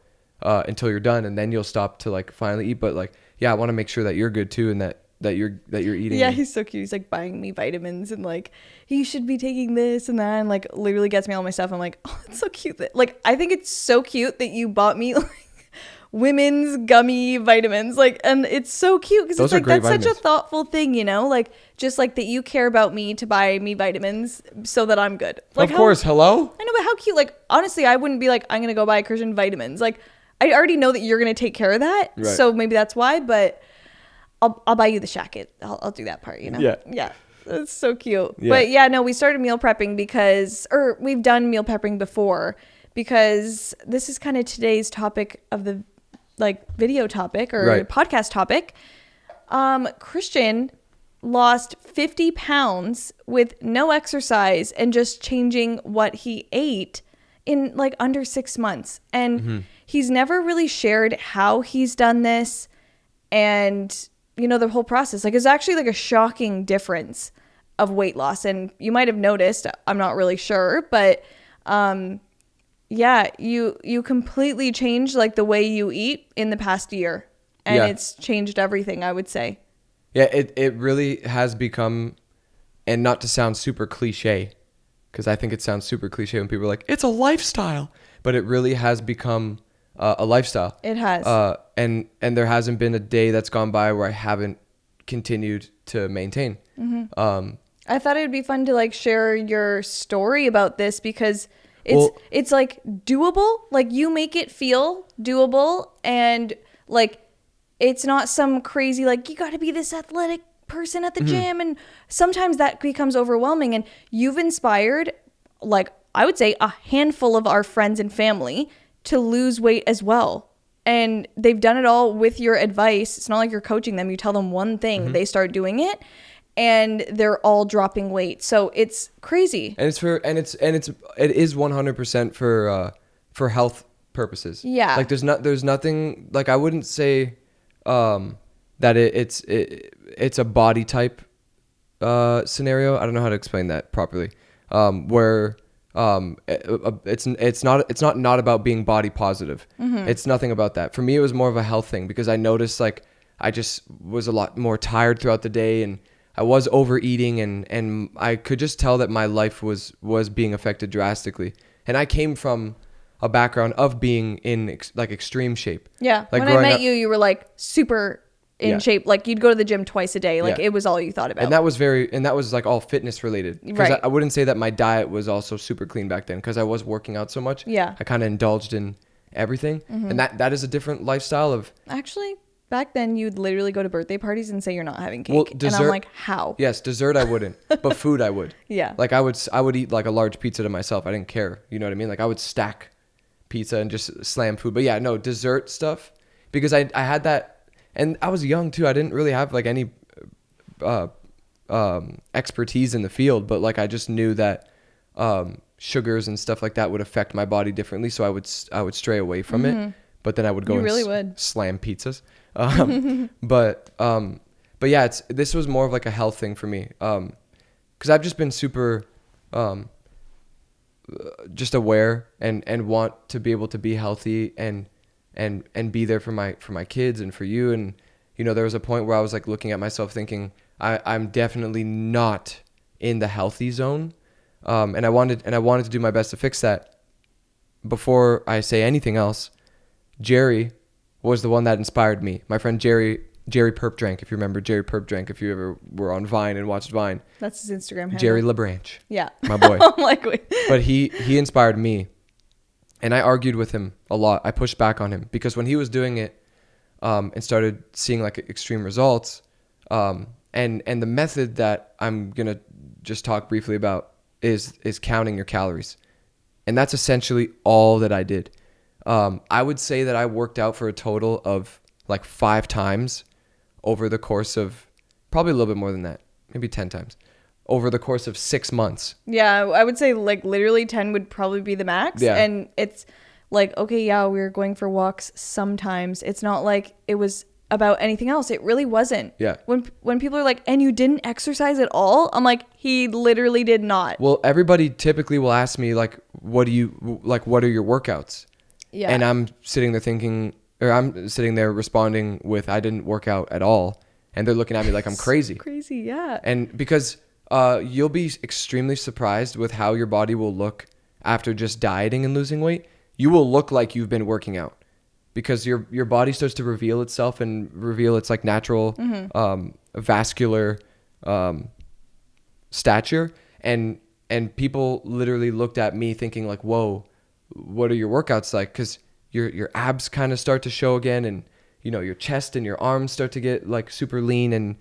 you're done, and then you'll stop to like finally eat. But like, I want to make sure that you're good too, and that you're eating. Yeah, he's so cute. He's like buying me vitamins and like, you should be taking this and that, and like literally gets me all my stuff. I'm like, oh, it's so cute that like, I think it's so cute that you bought me like women's gummy vitamins, like, and it's so cute because it's like that's vitamins. Such a thoughtful thing, like just like that you care about me to buy me vitamins so that I'm good. Like, of course, hello. I know, but how cute. Like honestly, I wouldn't be like, I'm gonna go buy Christian vitamins. Like I already know that you're gonna take care of that, right. So maybe that's why. But I'll buy you the shacket. I'll do that part, Yeah. That's so cute. Yeah. But we started meal prepping or we've done meal prepping before, because this is kind of today's topic of the like video topic or podcast topic. Christian lost 50 pounds with no exercise and just changing what he ate in like under 6 months. And he's never really shared how he's done this and, the whole process. Like it's actually like a shocking difference of weight loss. And you might have noticed, I'm not really sure, but you completely changed like the way you eat in the past year, and it's changed everything, I would say. Yeah, it really has become, and not to sound super cliche, because I think it sounds super cliche when people are like, it's a lifestyle, but it really has become a lifestyle. It has. And there hasn't been a day that's gone by where I haven't continued to maintain. I thought it would be fun to like share your story about this, because it's like doable. Like you make it feel doable, and like it's not some crazy like you got to be this athletic person at the gym, and sometimes that becomes overwhelming. And you've inspired, like I would say, a handful of our friends and family to lose weight as well. and they've done it all with your advice. It's not like you're coaching them. You tell them one thing, they start doing it, and they're all dropping weight. So it's crazy. And it is 100% for health purposes. Yeah. Like there's nothing, like I wouldn't say that it's a body type scenario. I don't know how to explain that properly. Where it's not about being body positive. It's nothing about that. For me, it was more of a health thing, because I noticed like I just was a lot more tired throughout the day, and I was overeating, and I could just tell that my life was being affected drastically. And I came from a background of being in extreme shape. Yeah. Like when I met up, you were like super in shape. Like you'd go to the gym twice a day. Like it was all you thought about. And that was like all fitness related. Because I wouldn't say that my diet was also super clean back then, because I was working out so much. Yeah. I kind of indulged in everything. And that is a different lifestyle of... Actually, back then you'd literally go to birthday parties and say you're not having cake. Well, dessert, and I'm like, how? Yes, dessert I wouldn't, but food I would. Yeah. Like I would eat like a large pizza to myself. I didn't care. You know what I mean? Like I would stack pizza and just slam food. But yeah, no, dessert stuff, because I had that, and I was young too. I didn't really have like any expertise in the field, but like I just knew that sugars and stuff like that would affect my body differently. So I would stray away from it, but then I would go slam pizzas. But yeah, this was more of like a health thing for me. Cause I've just been super, just aware and want to be able to be healthy and be there for my kids and for you. And, you know, there was a point where I was like looking at myself thinking I'm definitely not in the healthy zone. And I wanted to do my best to fix that. Before I say anything else, Jerry was the one that inspired me. My friend Jerry Perp Drank, if you remember Jerry Perp Drank, if you ever were on Vine and watched Vine. That's his Instagram handle. Jerry LeBranch. Yeah. My boy. I'm like, wait. But he inspired me, and I argued with him a lot. I pushed back on him, because when he was doing it and started seeing like extreme results, and the method that I'm going to just talk briefly about is counting your calories. And that's essentially all that I did. I would say that I worked out for a total of like 5 times over the course of, probably a little bit more than that, maybe 10 times over the course of 6 months. Yeah, I would say like literally 10 would probably be the max. Yeah. And it's like, okay, yeah, we were going for walks sometimes. It's not like it was about anything else. It really wasn't. Yeah. When people are like, and you didn't exercise at all? I'm like, he literally did not. Well, everybody typically will ask me like, what are your workouts? Yeah. And I'm sitting there responding with, I didn't work out at all. And they're looking at me like I'm crazy. Crazy, yeah. And because you'll be extremely surprised with how your body will look after just dieting and losing weight. You will look like you've been working out, because your body starts to reveal itself and reveal its like natural vascular stature. And people literally looked at me thinking like, whoa, what are your workouts like? Because your abs kind of start to show again, and you know, your chest and your arms start to get like super lean and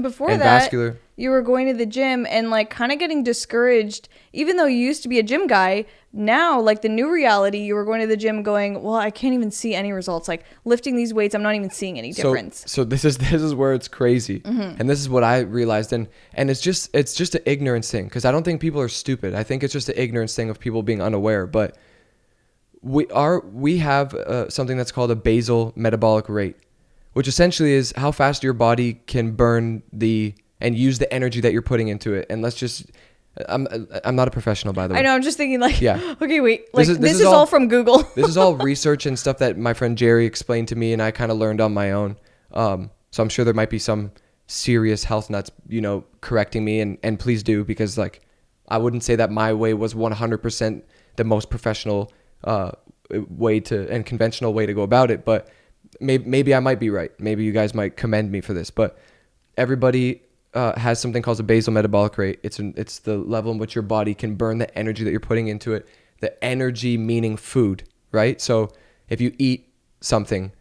before and that, vascular. You were going to the gym and like kind of getting discouraged, even though you used to be a gym guy. Now, like the new reality, you were going to the gym going, well, I can't even see any results. Like lifting these weights, I'm not even seeing any difference. So this is where it's crazy. And this is what I realized. And it's just an ignorance thing, because I don't think people are stupid. I think it's just an ignorance thing of people being unaware. But we have something that's called a basal metabolic rate, which essentially is how fast your body can burn and use the energy that you're putting into it. And let's just, I'm not a professional, by the way. I know, I'm just thinking like, yeah. Okay, wait, like this is all from Google. This is all research and stuff that my friend Jerry explained to me, and I kind of learned on my own. So I'm sure there might be some serious health nuts, you know, correcting me, and please do, because like, I wouldn't say that my way was 100% the most professional way and conventional way to go about it, but maybe I might be right. Maybe you guys might commend me for this, but everybody has something called a basal metabolic rate. It's the level in which your body can burn the energy that you're putting into it. The energy meaning food, right? So if you eat something,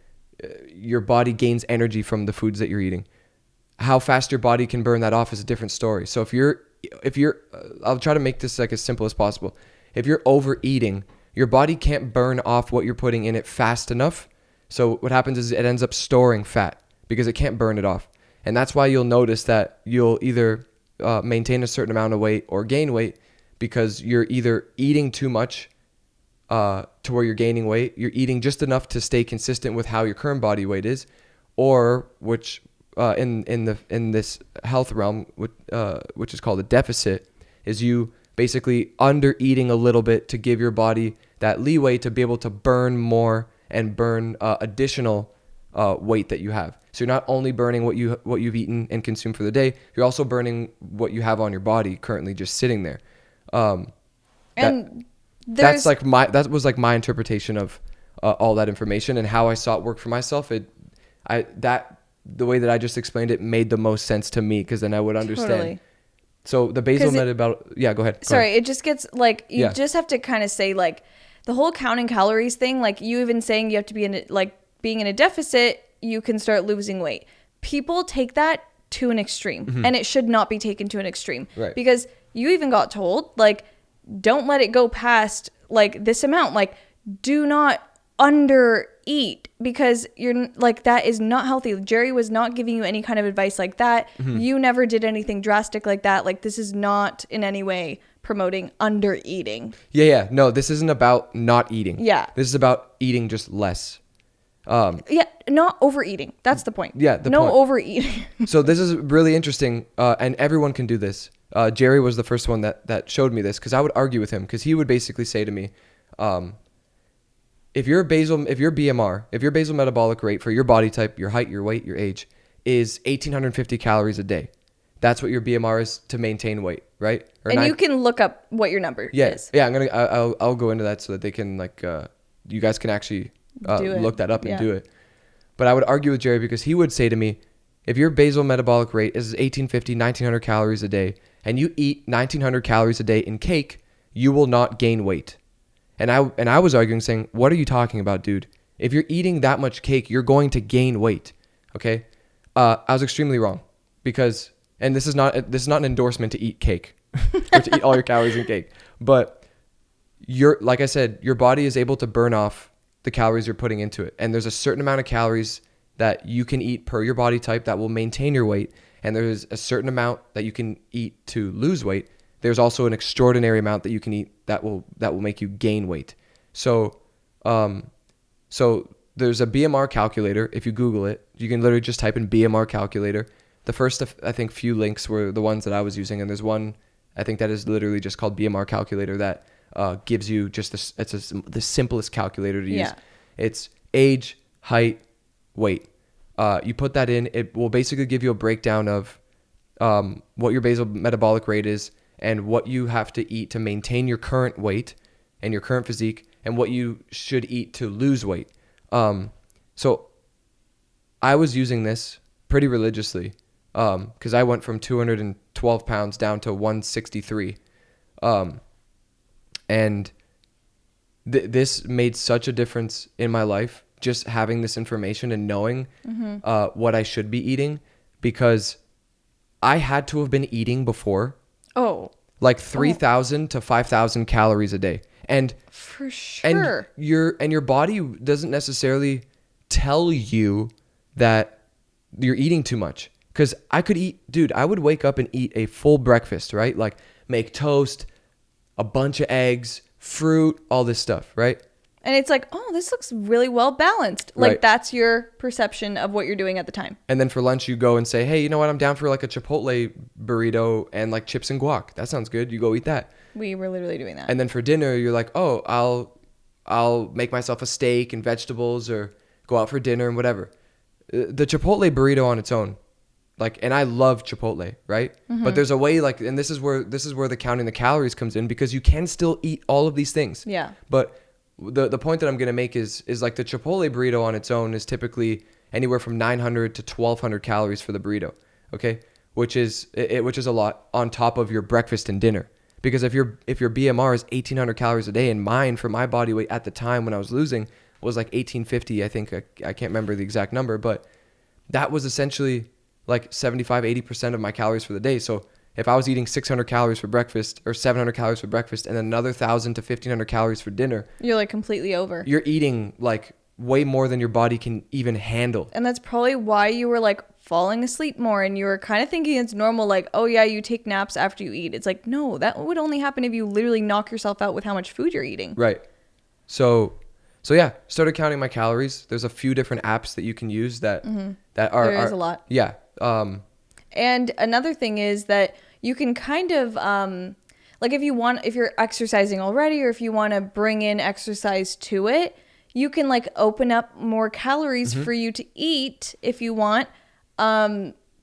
your body gains energy from the foods that you're eating. How fast your body can burn that off is a different story. So if you're I'll try to make this like as simple as possible. If you're overeating, your body can't burn off what you're putting in it fast enough So what happens is it ends up storing fat because it can't burn it off. And that's why you'll notice that you'll either maintain a certain amount of weight or gain weight, because you're either eating too much to where you're gaining weight, you're eating just enough to stay consistent with how your current body weight is, or which in this health realm, which is called a deficit, is you basically under eating a little bit to give your body that leeway to be able to burn more and burn additional weight that you have. So you're not only burning what you've eaten and consumed for the day, you're also burning what you have on your body currently just sitting there. And that was like my interpretation of all that information and how I saw it work for myself. The way that I just explained it made the most sense to me, because then I would understand. Totally. So the basal metabolic, go ahead. It just gets like, you just have to kind of say like the whole counting calories thing, like you even saying you have to be being in a deficit, you can start losing weight. People take that to an extreme, and it should not be taken to an extreme, right? Because you even got told like, don't let it go past like this amount, like do not under eat, because you're like, that is not healthy. Jerry was not giving you any kind of advice like that. You never did anything drastic like that. Like, this is not in any way promoting under eating. No, this isn't about not eating. This is about eating just less. Not overeating. That's the point. No overeating. So this is really interesting, and everyone can do this. Jerry was the first one that showed me this, because I would argue with him, because he would basically say to me, if your basal metabolic rate for your body type, your height, your weight, your age is 1,850 calories a day, that's what your BMR is to maintain weight, right? And you can look up what your number is. I'll go into that so that they can you guys can actually look that up and do it. But I would argue with Jerry, because he would say to me, if your basal metabolic rate is 1,850, 1,900 calories a day, and you eat 1,900 calories a day in cake, you will not gain weight. And I was arguing, saying, what are you talking about, dude? If you're eating that much cake, you're going to gain weight. Okay? I was extremely wrong, because, and this is not an endorsement to eat cake or to eat all your calories in cake, but like I said, your body is able to burn off the calories you're putting into it. And there's a certain amount of calories that you can eat per your body type that will maintain your weight. And there's a certain amount that you can eat to lose weight. There's also an extraordinary amount that you can eat that will make you gain weight. So there's a BMR calculator. If you Google it, you can literally just type in BMR calculator. The first, I think, few links were the ones that I was using. And there's one, I think, that is literally just called BMR calculator that gives you just the simplest calculator to use. Yeah. It's age, height, weight. You put that in, it will basically give you a breakdown of what your basal metabolic rate is and what you have to eat to maintain your current weight and your current physique, and what you should eat to lose weight. So I was using this pretty religiously, because I went from 212 pounds down to 163. And this made such a difference in my life, just having this information and knowing what I should be eating, because I had to have been eating before. Like 3,000 to 5,000 calories a day. And for sure. And your body doesn't necessarily tell you that you're eating too much. Because I would wake up and eat a full breakfast, right? Like make toast, a bunch of eggs, fruit, all this stuff, right? And it's like, oh, this looks really well balanced. Like, right. That's your perception of what you're doing at the time. And then for lunch, you go and say, hey, you know what? I'm down for like a Chipotle burrito and like chips and guac. That sounds good. You go eat that. We were literally doing that. And then for dinner, you're like, oh, I'll make myself a steak and vegetables, or go out for dinner and whatever. The Chipotle burrito on its own, and I love Chipotle, right? Mm-hmm. But there's a way, and this is where the counting the calories comes in, because you can still eat all of these things. Yeah. But the point that I'm going to make is like the Chipotle burrito on its own is typically anywhere from 900 to 1,200 calories for the burrito, okay? Which is a lot on top of your breakfast and dinner. Because if your BMR is 1,800 calories a day, and mine for my body weight at the time when I was losing was like 1,850, I think, I can't remember the exact number, but that was essentially like 75-80% of my calories for the day. So if I was eating 600 calories for breakfast or 700 calories for breakfast and then another 1,000 to 1,500 calories for dinner, you're like completely over. You're eating like way more than your body can even handle. And that's probably why you were like falling asleep more, and you were kind of thinking it's normal, like, oh yeah, you take naps after you eat. It's like, no, that would only happen if you literally knock yourself out with how much food you're eating. Right. So yeah, started counting my calories. There's a few different apps that you can use that There is a lot. Yeah. And another thing is that you can kind of like if you're exercising already, or if you want to bring in exercise to it, you can like open up more calories for you to eat if you want.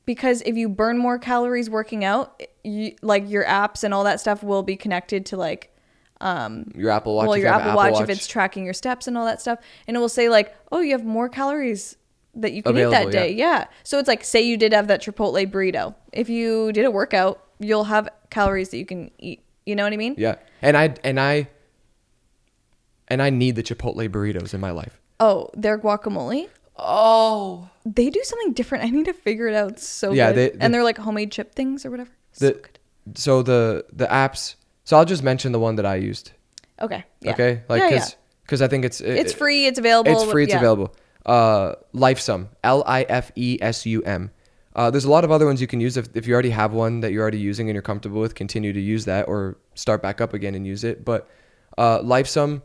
Because if you burn more calories working out, like your apps and all that stuff will be connected to like your Apple Watch. Well, your Apple Watch, if it's tracking your steps and all that stuff, and it will say like, oh, you have more calories that you can available, eat that day. Yeah. So it's like, say you did have that Chipotle burrito. If you did a workout, you'll have calories that you can eat. You know what I mean? Yeah. And I need the Chipotle burritos in my life. Oh, their guacamole. Oh. They do something different. I need to figure it out. It's so Yeah, good. And they're like homemade chip things or whatever. So good. So the apps. So I'll just mention the one that I used. Okay. Yeah. Okay. Like because I think it's free. It's available. It's free. It's available. Lifesum. Lifesum. There's a lot of other ones you can use. If you already have one that you're already using and you're comfortable with, continue to use that or start back up again and use it. But Lifesum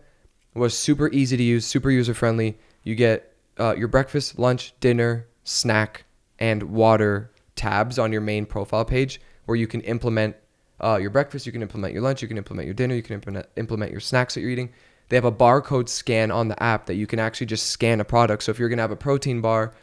was super easy to use, super user friendly. You get your breakfast, lunch, dinner, snack, and water tabs on your main profile page where you can implement your breakfast, you can implement your lunch, you can implement your dinner, you can implement your snacks that you're eating. They have a barcode scan on the app that you can actually just scan a product. So if you're going to have a protein bar,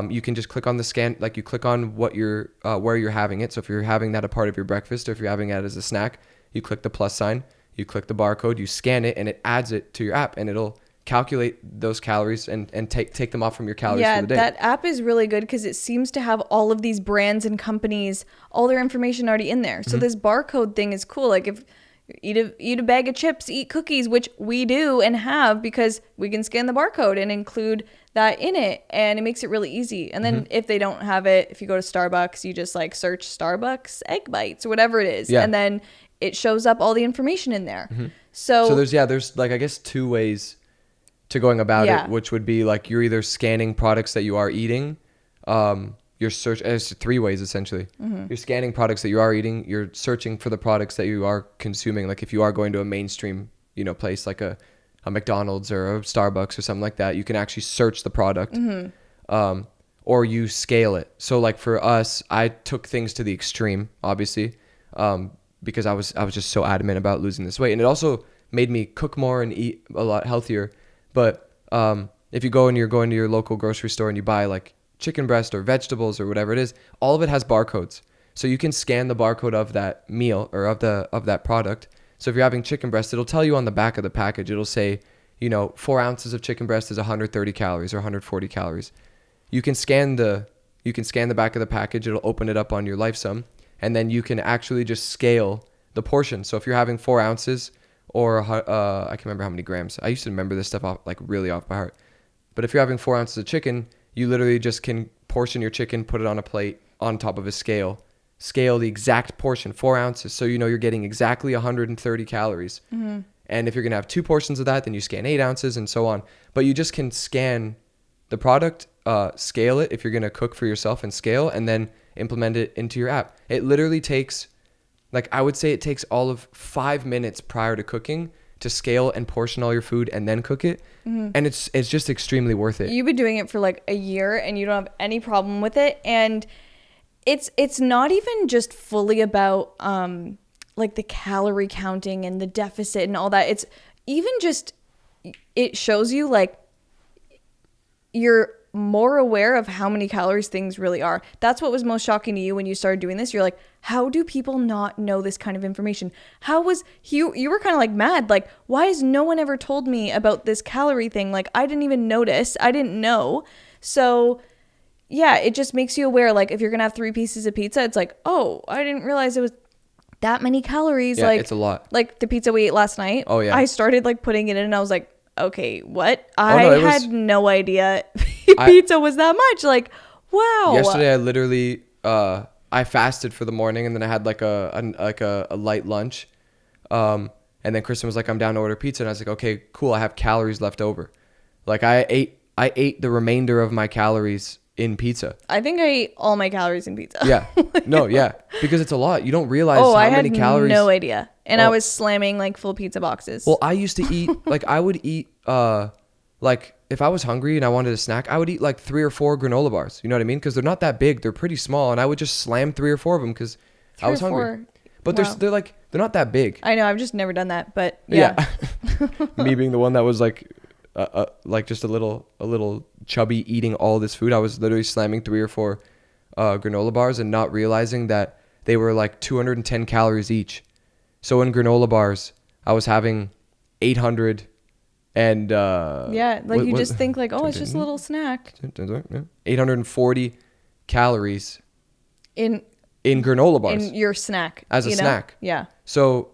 you can just click on the scan, like you click on what you're, where you're having it. So if you're having that a part of your breakfast, or if you're having that as a snack, you click the plus sign, you click the barcode, you scan it, and it adds it to your app, and it'll calculate those calories and take them off from your calories for the day. Yeah, that app is really good because it seems to have all of these brands and companies, all their information already in there. So this barcode thing is cool. Like if you eat a bag of chips, eat cookies, which we do and have because we can scan the barcode and include that in it, and it makes it really easy. And then if they don't have it, if you go to Starbucks, you just like search Starbucks egg bites or whatever it is, and then it shows up all the information in there. So there's like I guess two ways to going about it, which would be like you're either scanning products that you are eating, you're there's three ways essentially. You're scanning products that you are eating, you're searching for the products that you are consuming. Like if you are going to a mainstream, place like a McDonald's or a Starbucks or something like that, you can actually search the product, or you scale it. So like for us, I took things to the extreme, obviously, because I was just so adamant about losing this weight, and it also made me cook more and eat a lot healthier. But if you go and you're going to your local grocery store and you buy like chicken breast or vegetables or whatever it is, all of it has barcodes. So you can scan the barcode of that meal or of that product. So if you're having chicken breast, it'll tell you on the back of the package, it'll say, 4 ounces of chicken breast is 130 calories or 140 calories. You can scan the back of the package, it'll open it up on your Lifesum, and then you can actually just scale the portion. So if you're having 4 ounces or I can't remember how many grams. I used to remember this stuff really off by heart. But if you're having 4 ounces of chicken, you literally just can portion your chicken, put it on a plate on top of a scale the exact portion, 4 ounces. So you're getting exactly 130 calories. And if you're going to have 2 portions of that, then you scan 8 ounces and so on. But you just can scan the product, scale it if you're going to cook for yourself and scale, and then implement it into your app. It literally takes, I would say it takes all of 5 minutes prior to cooking to scale and portion all your food and then cook it. And it's just extremely worth it. You've been doing it for like a year and you don't have any problem with it. And it's not even just fully about like the calorie counting and the deficit and all that. It's even just, it shows you like you're more aware of how many calories things really are. That's what was most shocking to you when you started doing this. You're like, how do people not know this kind of information? How was you were kind of like mad, like, why has no one ever told me about this calorie thing? Like, I didn't even notice. I didn't know. So yeah, it just makes you aware. Like if you're gonna have 3 pieces of pizza, it's like, oh, I didn't realize it was that many calories. Yeah, like it's a lot. Like the pizza we ate last night. Oh yeah. I started like putting it in and I was like, okay, what? I had no idea pizza was that much. Like, wow. Yesterday I literally I fasted for the morning, and then I had like a light lunch. And then Kristen was like, I'm down to order pizza, and I was like, okay, cool, I have calories left over. Like I ate the remainder of my calories in pizza. I think I ate all my calories in pizza. Yeah. No, yeah. Because it's a lot. You don't realize how I many had calories. no idea. And I Oh. was slamming like full pizza boxes. Well, I used to eat, like I would eat, like if I was hungry and I wanted a snack, I would eat like 3 or 4 granola bars. You know what I mean? Because they're not that big. They're pretty small. And I would just slam 3 or 4 of them because I was hungry. But Wow. they're not that big. I know. I've just never done that. But yeah. Me being the one that was like just a little chubby eating all this food. I was literally slamming 3 or 4 granola bars and not realizing that they were like 210 calories each. So in granola bars, I was having 800 and you just think like, oh, it's just a little snack 840 calories in granola bars in your snack as a snack. Yeah. So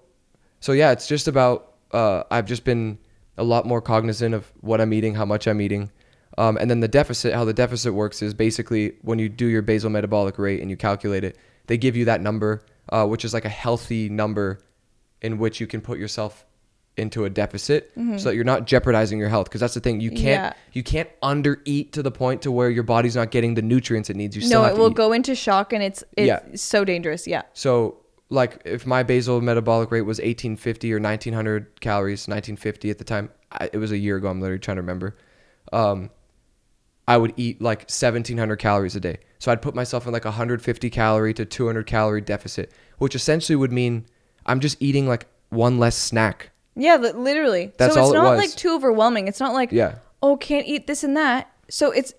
yeah, it's just about I've just been a lot more cognizant of what I'm eating, how much I'm eating. And then how the deficit works is basically when you do your basal metabolic rate and you calculate it, they give you that number, which is like a healthy number in which you can put yourself into a deficit so that you're not jeopardizing your health. Because that's the thing. You can't undereat to the point to where your body's not getting the nutrients it needs. You still have to it will eat. go into shock and it's so dangerous. Yeah. So like if my basal metabolic rate was 1850 or 1900 calories, 1950 at the time, it was a year ago. I'm literally trying to remember. I would eat like 1700 calories a day. So I'd put myself in like 150 calorie to 200 calorie deficit, which essentially would mean I'm just eating like one less snack. Yeah, literally. That's so all it's it not was. like too overwhelming. It's not like, oh, can't eat this and that. So it's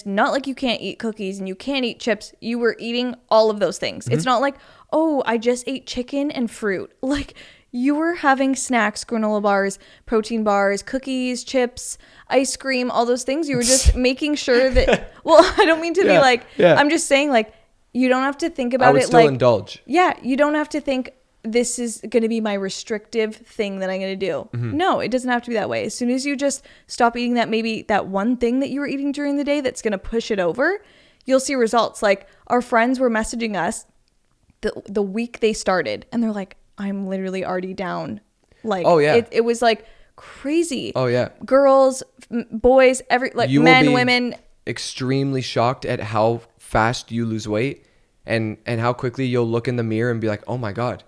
not like you can't eat cookies and you can't eat chips. You were eating all of those things. It's not like, oh, I just ate chicken and fruit. Like you were having snacks, granola bars, protein bars, cookies, chips, ice cream, all those things. You were just making sure that, well, I don't mean to be like, I'm just saying like, you don't have to think about it like. I would still indulge. Yeah, you don't have to think this is going to be my restrictive thing that I'm going to do. No, it doesn't have to be that way. As soon as you just stop eating that one thing that you were eating during the day that's going to push it over, you'll see results. Like our friends were messaging us the week they started and they're like, I'm literally already down. Like, it was like crazy. Oh yeah. Girls, boys, men, women. Extremely shocked at how fast you lose weight and how quickly you'll look in the mirror and be like, oh my God,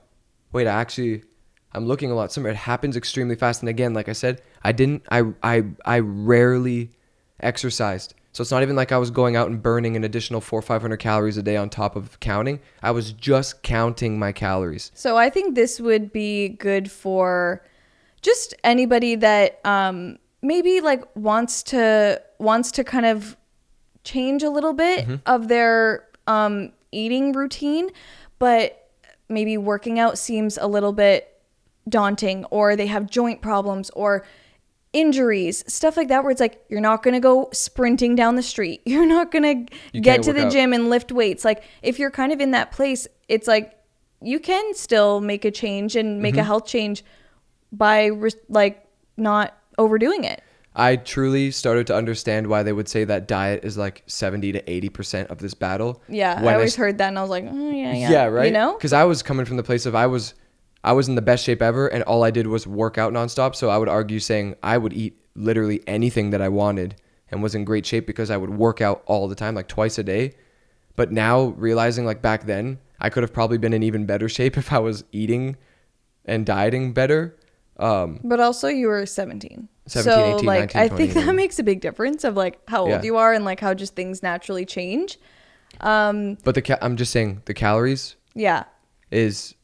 wait, I'm looking a lot slimmer. It happens extremely fast. And again, like I said, I rarely exercised. So it's not even like I was going out and burning an additional 400 or 500 calories a day on top of counting. I was just counting my calories. So I think this would be good for just anybody that maybe like wants to kind of change a little bit of their eating routine, but maybe working out seems a little bit daunting, or they have joint problems or injuries, stuff like that, where it's like you're not going to go sprinting down the street, you're not going to get to the gym and lift weights. Like if you're kind of in that place, it's like you can still make a change and make a health change by like not overdoing it. I truly started to understand why they would say that diet is like 70 to 80% of this battle. Yeah, I always heard that and I was like, oh, yeah. Yeah, right? You know? Because I was coming from the place of I was in the best shape ever and all I did was work out nonstop. So I would argue saying I would eat literally anything that I wanted and was in great shape because I would work out all the time, like twice a day. But now realizing like back then, I could have probably been in even better shape if I was eating and dieting better. But also you were 17. 17, 18, like 19, I 20, think that makes a big difference of like how old you are and like how just things naturally change. But I'm just saying the calories is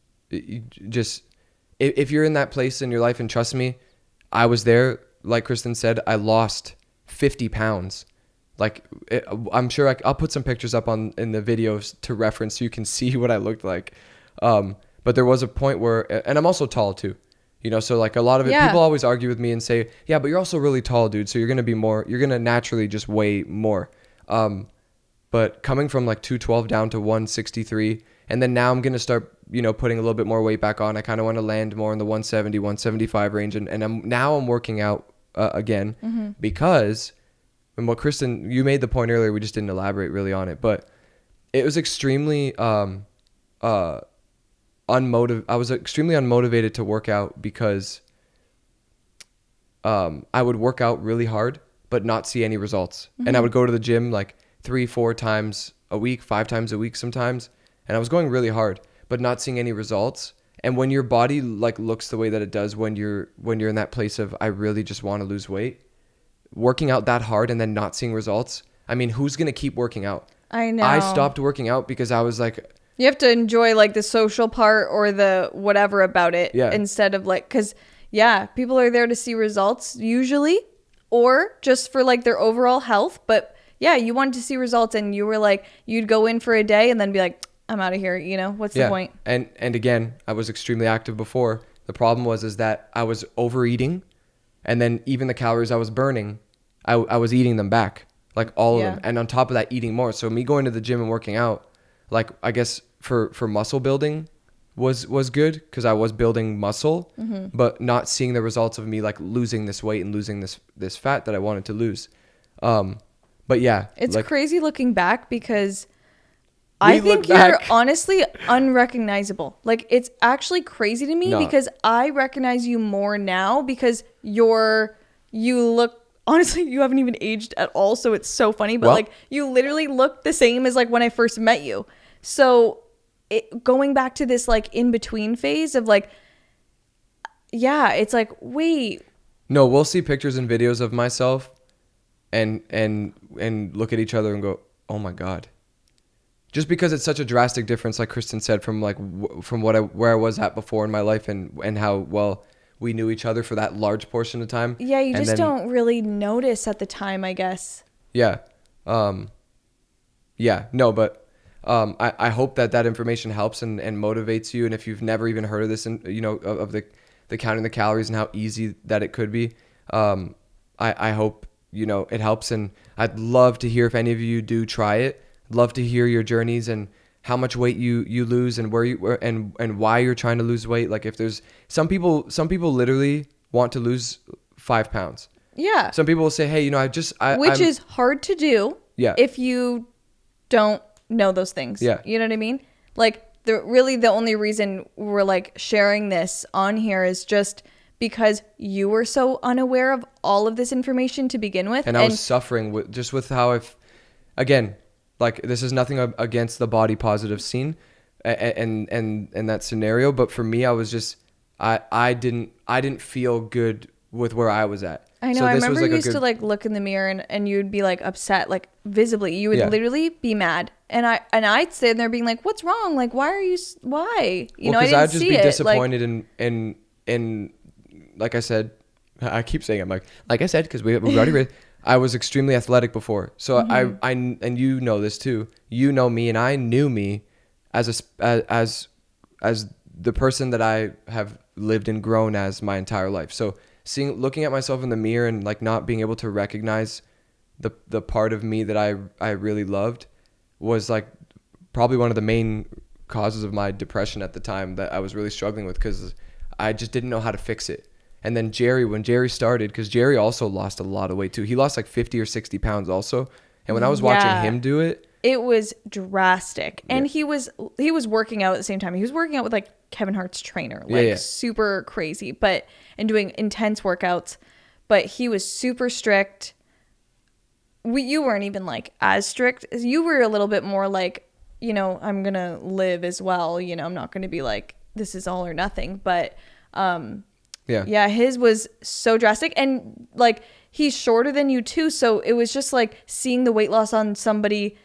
just if you're in that place in your life, and trust me, I was there. Like Kristen said, I lost 50 pounds. Like I'm sure I'll put some pictures up in the videos to reference so you can see what I looked like. But there was a point where, and I'm also tall too. You know, so like a lot of it, people always argue with me and say, yeah, but you're also really tall, dude. So you're going to naturally just weigh more. But coming from like 212 down to 163, and then now I'm going to start, you know, putting a little bit more weight back on. I kind of want to land more in the 170, 175 range. And I'm working out again because, and what Kristen, you made the point earlier, we just didn't elaborate really on it, but it was extremely, I was extremely unmotivated to work out because I would work out really hard, but not see any results. And I would go to the gym like 3-4 times a week, 5 times a week sometimes. And I was going really hard, but not seeing any results. And when your body like looks the way that it does when you're in that place of, I really just want to lose weight, working out that hard and then not seeing results. I mean, who's going to keep working out? I know. I stopped working out because I was like, you have to enjoy like the social part or the whatever about it instead of like, because people are there to see results usually, or just for like their overall health. But you wanted to see results, and you were like, you'd go in for a day and then be like, I'm out of here. What's the point? And again, I was extremely active before. The problem is that I was overeating, and then even the calories I was burning, I was eating them back, like all of them. And on top of that, eating more. So me going to the gym and working out, like I guess for muscle building was good because I was building muscle, but not seeing the results of me like losing this weight and losing this fat that I wanted to lose. But yeah, it's like, crazy looking back because I think you're honestly unrecognizable. Like, it's actually crazy to me because I recognize you more now because you look, honestly, you haven't even aged at all. So it's so funny, but like you literally look the same as like when I first met you. So going back to this like in between phase of like, it's like, wait. No, we'll see pictures and videos of myself and look at each other and go, oh my God. Just because it's such a drastic difference, like Kristen said, from like from where I was at before in my life and how well we knew each other for that large portion of time. Yeah, you just don't really notice at the time, I guess. Yeah. No, but I hope that information helps and motivates you. And if you've never even heard of this, and of the counting the calories and how easy that it could be, I hope it helps. And I'd love to hear if any of you do try it. Love to hear your journeys and how much weight you lose and and why you're trying to lose weight. Like if there's some people literally want to lose 5 pounds. Yeah. Some people will say, hey, which is hard to do. Yeah. If you don't know those things. Yeah. You know what I mean? Like the only reason we're like sharing this on here is just because you were so unaware of all of this information to begin with. And I was suffering with how again, like this is nothing against the body positive scene and that scenario, but for me, I was just I didn't feel good with where I was at. I know. So I remember you used to like look in the mirror and you'd be like upset, like visibly. You would literally be mad, and I'd stand there being like, "What's wrong? Like, why? I didn't I'd just see be it. disappointed in like I said, I keep saying it, like I said, because we've already read. I was extremely athletic before. So I and you know this too. You know me, and I knew me as the person that I have lived and grown as my entire life. So looking at myself in the mirror and like not being able to recognize the part of me that I really loved was like probably one of the main causes of my depression at the time that I was really struggling with, because I just didn't know how to fix it. And then when Jerry started, because Jerry also lost a lot of weight too. He lost like 50 or 60 pounds also. And when I was watching him do it, it was drastic. And he was working out at the same time. He was working out with like Kevin Hart's trainer, like super crazy, and doing intense workouts. But he was super strict. You weren't even like as strict. You were a little bit more like, I'm going to live as well. I'm not going to be like, this is all or nothing. But, yeah, his was so drastic, and like he's shorter than you too, so it was just like seeing the weight loss on somebody,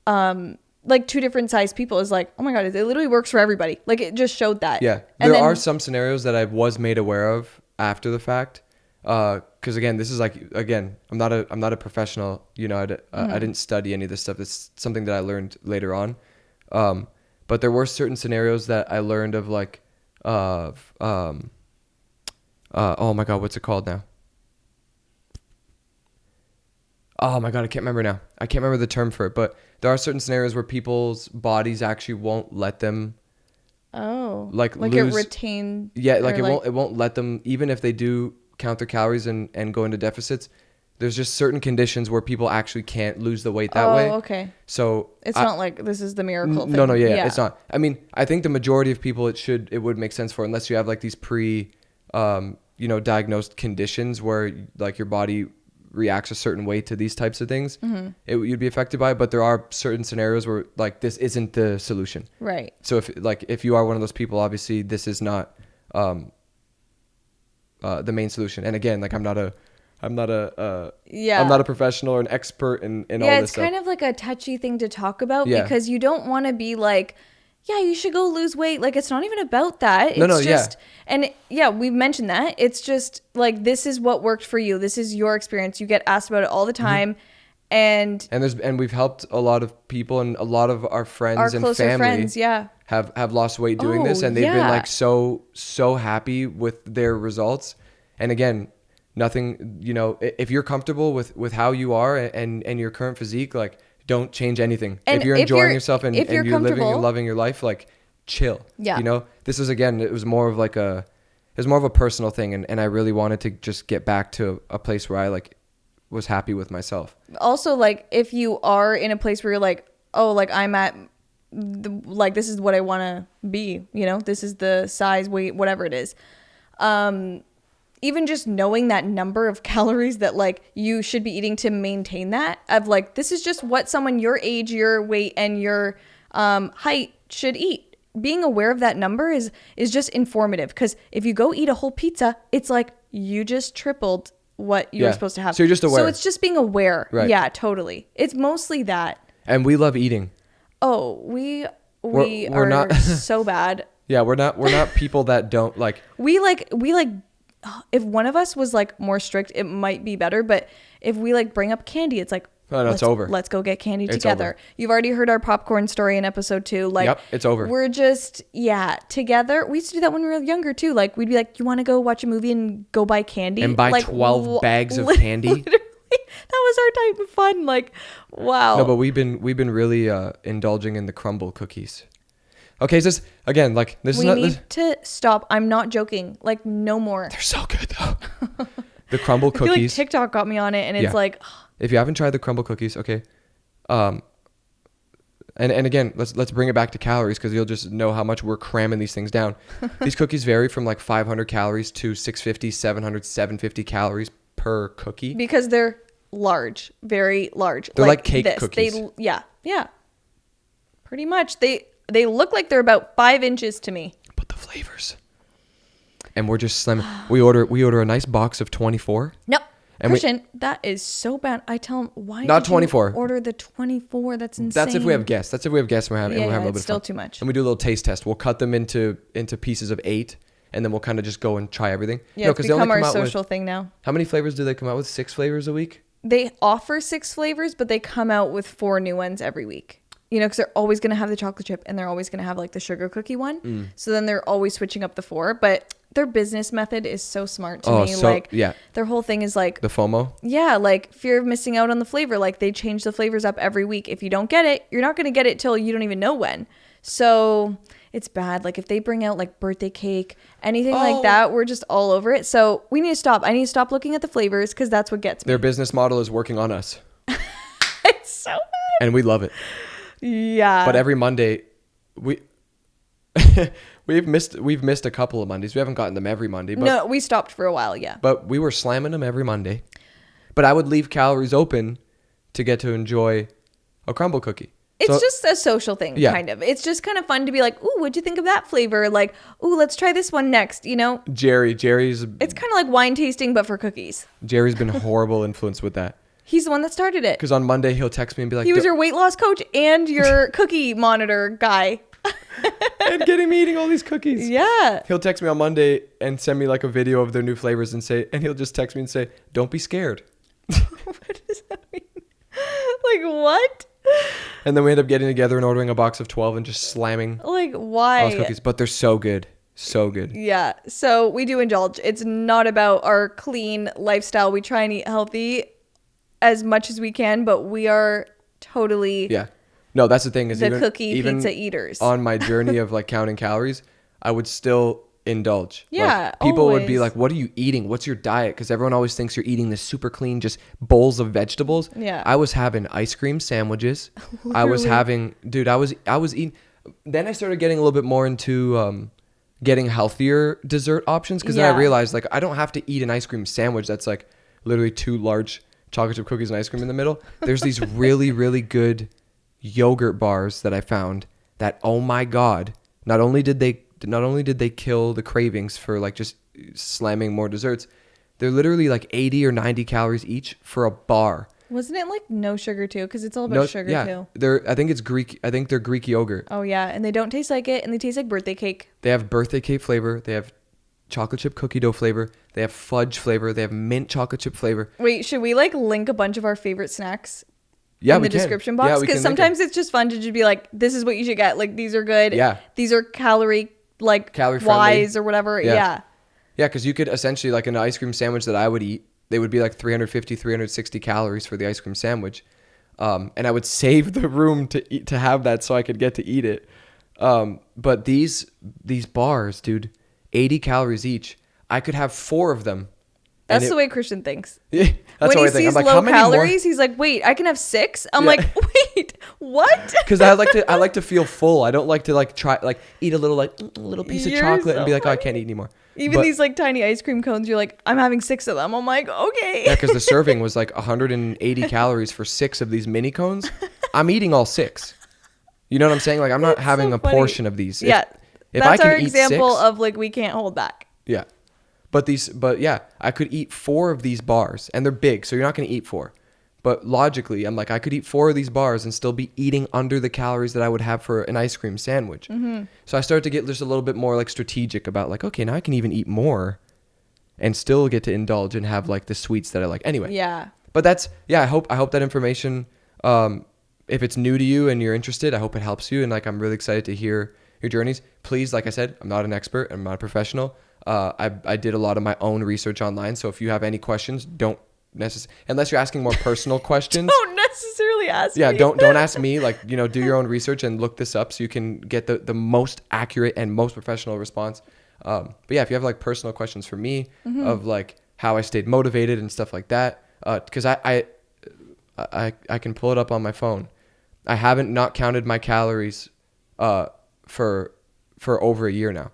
like two different size people is like, oh my God, it literally works for everybody. Like it just showed that. Yeah, and there are some scenarios that I was made aware of after the fact, because again, this is like I'm not a professional. I didn't study any of this stuff. It's something that I learned later on, but there were certain scenarios that I learned of like oh my God, what's it called now? Oh my God, I can't remember now. I can't remember the term for it, but there are certain scenarios where people's bodies actually won't let them. Oh, like lose, it retained. Yeah, like it won't let them, even if they do count their calories and go into deficits. There's just certain conditions where people actually can't lose the weight that way. Oh, okay. So it's not like this is the miracle thing. No, it's not. I mean, I think the majority of people it would make sense for, unless you have like these diagnosed conditions where like your body reacts a certain way to these types of things, you'd be affected by it. But there are certain scenarios where like this isn't the solution. Right. So if you are one of those people, obviously this is not the main solution. And again, like I'm not a professional or an expert in all this stuff. Yeah, it's kind of like a touchy thing to talk about because you don't want to be like, yeah, you should go lose weight. Like, it's not even about that. It's just, and we've mentioned that. It's just like, this is what worked for you. This is your experience. You get asked about it all the time. And we've helped a lot of people, and a lot of our friends and family have lost weight doing this. And they've been like so happy with their results. And again, nothing, if you're comfortable with how you are and your current physique, like, don't change anything. And if you're enjoying yourself and you're living and loving your life, like, chill. Yeah. This is, again, it was more of a personal thing. And I really wanted to just get back to a place where I like was happy with myself. Also, like, if you are in a place where you're like, oh, like I'm at this is what I want to be, this is the size, weight, whatever it is. Even just knowing that number of calories that like you should be eating to maintain that, of like, this is just what someone your age, your weight, and your height should eat. Being aware of that number is just informative, because if you go eat a whole pizza, it's like you just tripled what you were supposed to have. So you're just aware. So it's just being aware. Right. Yeah, totally. It's mostly that. And we love eating. Oh, we're not so bad. Yeah, we're not people that don't like. We like. If one of us was like more strict, it might be better. But if we like bring up candy, it's like, it's over. Let's go get candy together. You've already heard our popcorn story in episode 2. Like, yep, it's over. We're just, together. We used to do that when we were younger too. Like, we'd be like, you want to go watch a movie and go buy candy? And buy like, 12 bags of candy? Literally, that was our type of fun. Like, wow. No, but we've been really indulging in the crumble cookies. Okay, so again, like, this is not... We need to stop. I'm not joking. Like, no more. They're so good, though. The crumble cookies. I feel like TikTok got me on it, and it's like... If you haven't tried the crumble cookies, okay. And again, let's bring it back to calories, because you'll just know how much we're cramming these things down. These cookies vary from like 500 calories to 650, 700, 750 calories per cookie. Because they're large, very large. They're like cake cookies. Yeah. Pretty much. They look like they're about 5 inches to me. But the flavors. And we're just slamming. We order a nice box of 24. No. And Christian, that is so bad. I tell him, why not 24. Order the 24? That's insane. That's if we have guests. And we're having a little bit of fun. Still too much. And we do a little taste test. We'll cut them into pieces of 8, and then we'll kind of just go and try everything. Yeah, it's become our social thing now. How many flavors do they come out with? 6 flavors a week? They offer 6 flavors, but they come out with 4 new ones every week. Because they're always going to have the chocolate chip, and they're always going to have like the sugar cookie one. So then they're always switching up the 4. But their business method is so smart to me. Their whole thing is like the FOMO. Yeah, like fear of missing out on the flavor. Like, they change the flavors up every week. If you don't get it, you're not going to get it till you don't even know when. So it's bad. Like, if they bring out like birthday cake, anything like that, we're just all over it. So we need to stop. I need to stop looking at the flavors, because that's what gets me. Their business model is working on us. It's so bad. And we love it. Yeah. But every Monday, we've missed a couple of Mondays. We haven't gotten them every Monday. But, no, we stopped for a while, yeah. But we were slamming them every Monday. But I would leave calories open to get to enjoy a crumble cookie. It's just a social thing, kind of. It's just kind of fun to be like, ooh, what'd you think of that flavor? Like, ooh, let's try this one next, Jerry's... It's kind of like wine tasting, but for cookies. Jerry's been a horrible influence with that. He's the one that started it. Because on Monday, he'll text me and be like... He was your weight loss coach and your cookie monitor guy. And getting me eating all these cookies. Yeah. He'll text me on Monday and send me like a video of their new flavors and he'll just text me and say, don't be scared. What does that mean? Like, what? And then we end up getting together and ordering a box of 12 and just slamming... Like, why? All those cookies. But they're so good. So good. Yeah. So we do indulge. It's not about our clean lifestyle. We try and eat healthy as much as we can, but we are totally no, that's the thing, is the cookie pizza eaters. On my journey of like counting calories, I would still indulge. Like, people always. would be like, what are you eating? What's your diet? Because everyone always thinks you're eating this super clean just bowls of vegetables. I was having ice cream sandwiches. I was having I was eating. Then I started getting a little bit more into getting healthier dessert options, because then I realized like I don't have to eat an ice cream sandwich that's like literally 2 large chocolate chip cookies and ice cream in the middle. There's these really, really good yogurt bars that I found that, oh my God, not only did they kill the cravings for like just slamming more desserts, they're literally like 80 or 90 calories each for a bar. Wasn't it like no sugar too? Because it's all about sugar too. I think it's Greek. I think they're Greek yogurt. Oh yeah, and they don't taste like it, and they taste like birthday cake. They have birthday cake flavor. They have chocolate chip cookie dough flavor. They have fudge flavor. They have mint chocolate chip flavor. Wait, should we like link a bunch of our favorite snacks in the description box? Because sometimes it's just fun to just be like, this is what you should get. Like, these are good. Yeah. These are calorie wise or whatever. Yeah. Yeah, because you could essentially, like an ice cream sandwich that I would eat, they would be like 350, 360 calories for the ice cream sandwich. And I would save the room to have that so I could get to eat it. But these bars, dude, 80 calories each. I could have 4 of them. That's the way Christian thinks. Yeah, that's when what he I think. sees I'm like, low how many calories, more? he's like, wait, I can have 6? I'm like, wait, what? Because I like to feel full. I don't like to like try like eat a little piece of chocolate and be like, oh, I can't eat anymore. Even these like tiny ice cream cones, you're like, I'm having 6 of them. I'm like, okay. Yeah, because the serving was like 180 calories for 6 of these mini cones. I'm eating all 6. You know what I'm saying? Like, I'm not having a portion of these. Yeah. If that's I can our eat example 6, of like, we can't hold back. Yeah. But yeah, I could eat 4 of these bars, and they're big, so you're not going to eat 4. But logically, I'm like, I could eat 4 of these bars and still be eating under the calories that I would have for an ice cream sandwich. Mm-hmm. So I started to get just a little bit more like strategic about like, okay, now I can even eat more and still get to indulge and have like the sweets that I like. Anyway. Yeah. But I hope that information, if it's new to you and you're interested, I hope it helps you. And like, I'm really excited to hear your journeys. Please, like I said, I'm not an expert. I'm not a professional. I did a lot of my own research online. So if you have any questions, don't unless you're asking more personal questions. Don't necessarily ask me. Yeah, don't ask me. Like, do your own research and look this up so you can get the most accurate and most professional response. But yeah, if you have like personal questions for me of like how I stayed motivated and stuff like that, because I can pull it up on my phone. I haven't not counted my calories for over a year now.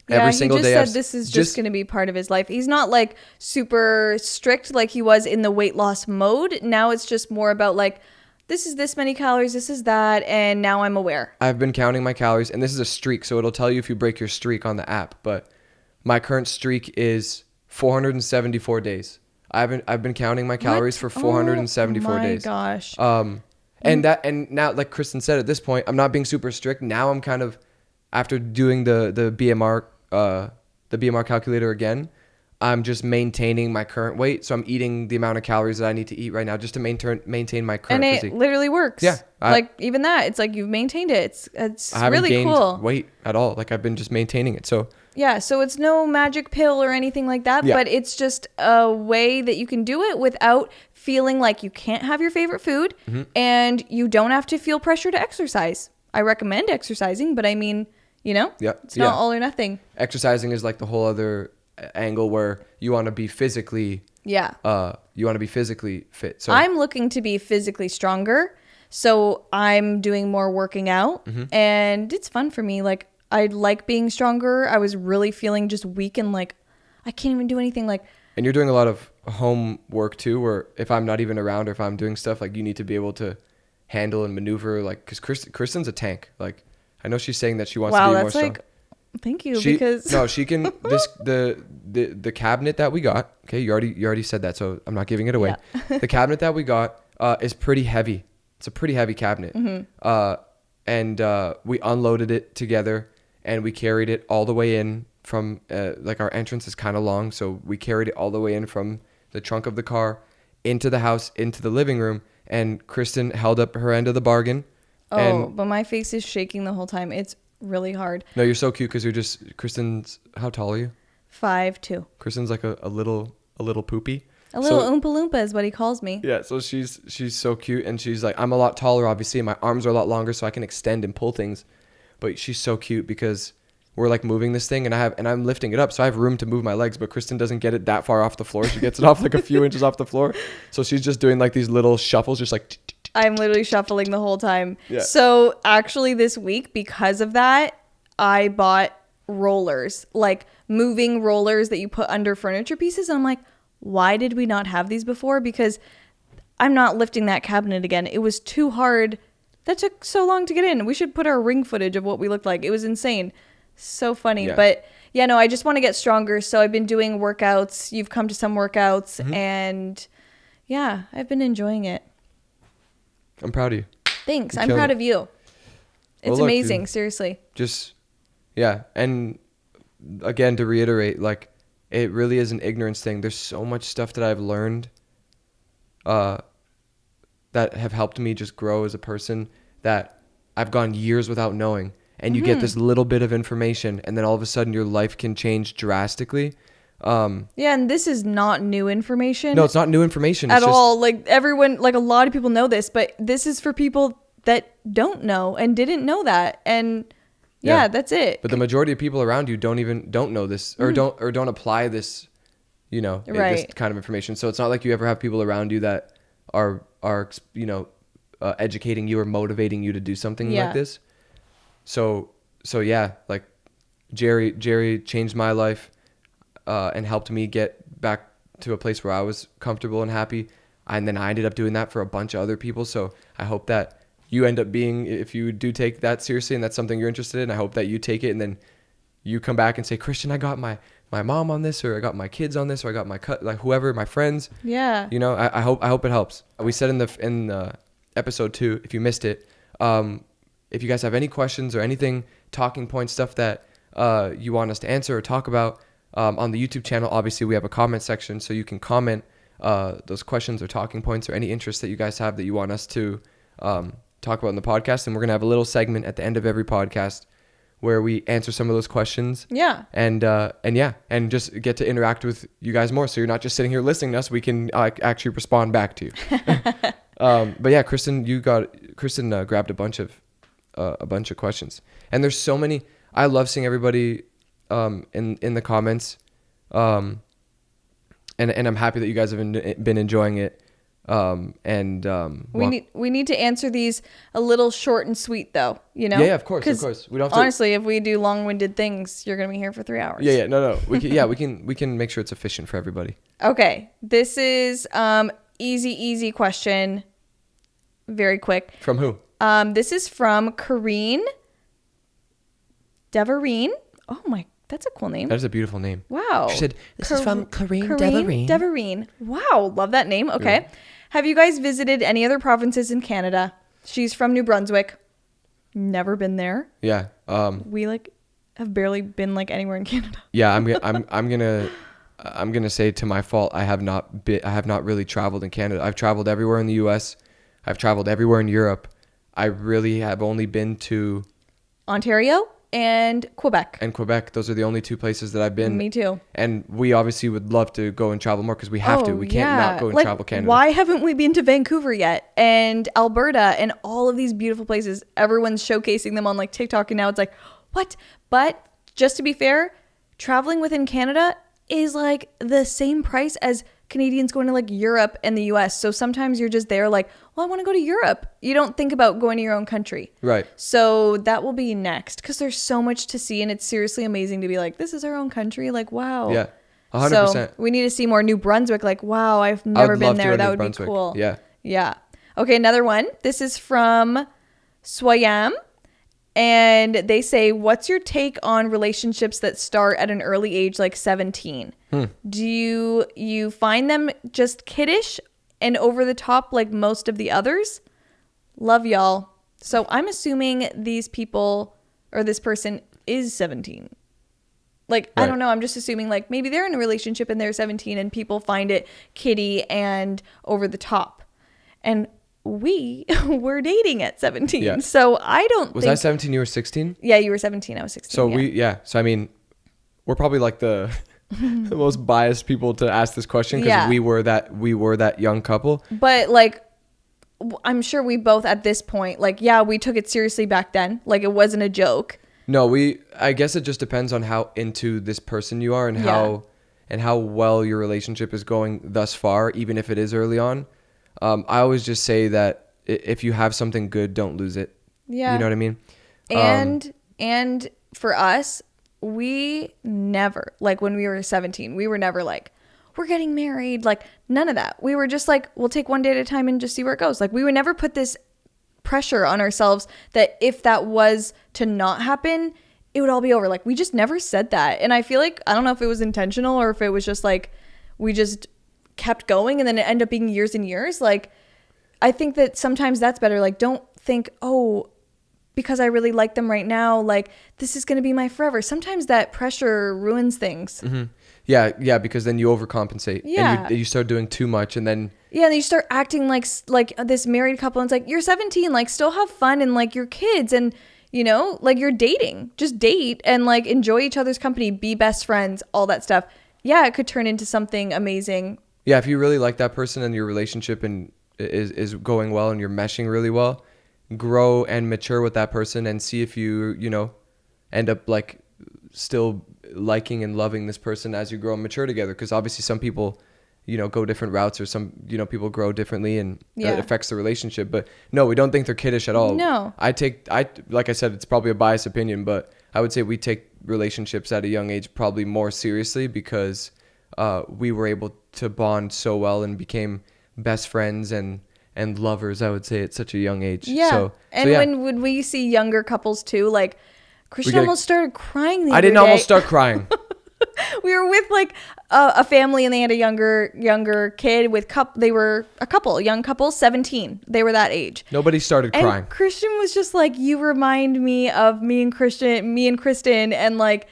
Yeah, every single day. He just said this is just going to be part of his life. He's not like super strict like he was in the weight loss mode. Now it's just more about like, this is this many calories, this is that, and now I'm aware. I've been counting my calories, and this is a streak, so it'll tell you if you break your streak on the app. But my current streak is 474 days. I've been counting my calories for 474 days. Oh my gosh. And now, like Kristen said, at this point, I'm not being super strict. Now I'm kind of, after doing the BMR calculator again, I'm just maintaining my current weight. So I'm eating the amount of calories that I need to eat right now just to maintain my current physique. And it literally works. Yeah. Like even that, it's like you've maintained it. It's I haven't really gained cool. weight at all. Like I've been just maintaining it. So yeah, so it's no magic pill or anything like that, but it's just a way that you can do it without feeling like you can't have your favorite food, and you don't have to feel pressure to exercise. I recommend exercising, but I mean, it's not all or nothing. Exercising is like the whole other angle where you want to be physically fit. So I'm looking to be physically stronger, so I'm doing more working out, and it's fun for me. Like I like being stronger. I was really feeling just weak and like I can't even do anything. Like, and you're doing a lot of home work too, where if I'm not even around or if I'm doing stuff, like you need to be able to handle and maneuver. Like, because Kristen's a tank. Like, I know she's saying that she wants to be more strong. Like, thank you, because no, she can. The cabinet that we got. Okay, you already said that, so I'm not giving it away. Yeah. The cabinet that we got is pretty heavy. It's a pretty heavy cabinet. And we unloaded it together, and we carried it all the way in from like our entrance is kind of long, so we carried it all the way in from the trunk of the car into the house, into the living room, and Kristen held up her end of the bargain. But my face is shaking the whole time. It's really hard. No, you're so cute because Kristen's, how tall are you? 5'2". Kristen's like a little poopy. A little Oompa Loompa is what he calls me. Yeah, so she's so cute, and she's like, I'm a lot taller, obviously, and my arms are a lot longer, so I can extend and pull things. But she's so cute because we're like moving this thing, and I'm lifting it up, so I have room to move my legs. But Kristen doesn't get it that far off the floor. She gets it off like a few inches off the floor. So she's just doing like these little shuffles, just like. I'm literally shuffling the whole time. Yeah. So actually, this week, because of that, I bought rollers, like moving rollers that you put under furniture pieces. And I'm like, why did we not have these before? Because I'm not lifting that cabinet again. It was too hard. That took so long to get in. We should put our ring footage of what we looked like. It was insane. So funny. Yeah. But yeah, no, I just want to get stronger. So I've been doing workouts. You've come to some workouts. And yeah, I've been enjoying it. I'm proud of you. Thanks. You're I'm killing proud it. of you. It's Well, look, amazing. dude. Seriously. Just, yeah. And again, to reiterate, like, it really is an ignorance thing. There's so much stuff that I've learned that have helped me just grow as a person that I've gone years without knowing. And you get this little bit of information, and then all of a sudden your life can change drastically. Yeah, and this is not new information. No, it's not new information. At It's just, all. Like everyone, like a lot of people know this, but this is for people that don't know and didn't know that. And yeah, that's it. But the majority of people around you don't know this or don't apply this, this kind of information. So it's not like you ever have people around you that are educating you or motivating you to do something like this. So yeah, like Jerry changed my life and helped me get back to a place where I was comfortable and happy. And then I ended up doing that for a bunch of other people. So I hope that you end up being, if you do take that seriously and that's something you're interested in, I hope that you take it and then you come back and say, Christian, I got my mom on this, or I got my kids on this, or I got my whoever, my friends. Yeah. I hope it helps. We said in the episode 2, if you missed it, if you guys have any questions or anything, talking points, stuff that you want us to answer or talk about on the YouTube channel, obviously we have a comment section, so you can comment those questions or talking points or any interest that you guys have that you want us to talk about in the podcast. And we're gonna have a little segment at the end of every podcast where we answer some of those questions. Yeah. And just get to interact with you guys more. So you're not just sitting here listening to us. We can actually respond back to you. But yeah, Kristen grabbed a bunch of questions, and there's so many. I love seeing everybody in the comments, and I'm happy that you guys have been enjoying it. We need to answer these a little short and sweet, though. Yeah, of course. We don't have to, honestly, if we do long-winded things, you're gonna be here for 3 hours. No. We can make sure it's efficient for everybody. Okay, this is easy question, very quick. From who? This is from Kareen Devereen. Oh my, that's a cool name. That is a beautiful name. Wow. She said, this is from Kareen Devereen. Devereen. Wow, love that name. Okay. Yeah. Have you guys visited any other provinces in Canada? She's from New Brunswick. Never been there. Yeah. We have barely been anywhere in Canada. Yeah, I'm gonna say, to my fault, I have not really traveled in Canada. I've traveled everywhere in the US. I've traveled everywhere in Europe. I really have only been to Ontario and Quebec. Those are the only 2 places that I've been. Me too. And we obviously would love to go and travel more because we have to. We can't not go and travel Canada. Why haven't we been to Vancouver yet? And Alberta and all of these beautiful places. Everyone's showcasing them on TikTok, and now it's like, what? But just to be fair, traveling within Canada is the same price as Canadians going to Europe and the US. So sometimes you're just there well, I want to go to Europe. You don't think about going to your own country. Right. So that will be next because there's so much to see, and it's seriously amazing to be this is our own country. Wow. Yeah. 100%. So we need to see more New Brunswick. Wow, I've never been there. That would be cool. Yeah. Yeah. Okay, another one. This is from Swayam. And they say, what's your take on relationships that start at an early age, 17? Do you find them just kiddish and over the top like most of the others? Love y'all. So I'm assuming these people or this person is 17. Right. I don't know. I'm just assuming maybe they're in a relationship and they're 17 and people find it kiddie and over the top. And we were dating at 17. Yeah. So I don't Was I 17? You were 16? Yeah, you were 17. I was 16. So So I mean, we're probably the the most biased people to ask this question because we were that young couple. But I'm sure we both at this point, we took it seriously back then. It wasn't a joke. No, I guess it just depends on how into this person you are and how well your relationship is going thus far, even if it is early on. I always just say that if you have something good, don't lose it. Yeah. You know what I mean? And for us, we never, like when we were 17, we were never like, we're getting married. Like none of that. We were just like, we'll take one day at a time and just see where it goes. Like we would never put this pressure on ourselves that if that was to not happen, it would all be over. Like we just never said that. And I feel like, I don't know if it was intentional or if it was just like, we just kept going and then it ended up being years and years. Like, I think that sometimes that's better. Like, don't think, oh, because I really like them right now, like this is going to be my forever. Sometimes that pressure ruins things. Mm-hmm. Yeah, because then you overcompensate. Yeah. And you start doing too much, and then... Yeah, and you start acting like this married couple, and it's like, you're 17, like still have fun and like your kids and, you know, like you're dating. Just date and like enjoy each other's company, be best friends, all that stuff. Yeah, it could turn into something amazing. Yeah, if you really like that person and your relationship and is going well and you're meshing really well, grow and mature with that person and see if you know, end up like still liking and loving this person as you grow and mature together. Because obviously some people, you know, go different routes, or some, you know, people grow differently and it affects the relationship. But no, we don't think they're kiddish at all. No. I like I said, it's probably a biased opinion, but I would say we take relationships at a young age probably more seriously because we were able to bond so well and became best friends and lovers, I would say, at such a young age. Yeah. When we see younger couples too, like Christian almost started crying the other day. I didn't almost start crying. We were with like a family and they had a younger kid with they were a young couple, 17. They were that age. Nobody started crying. And Christian was just like, you remind me of me and Kristen. And like,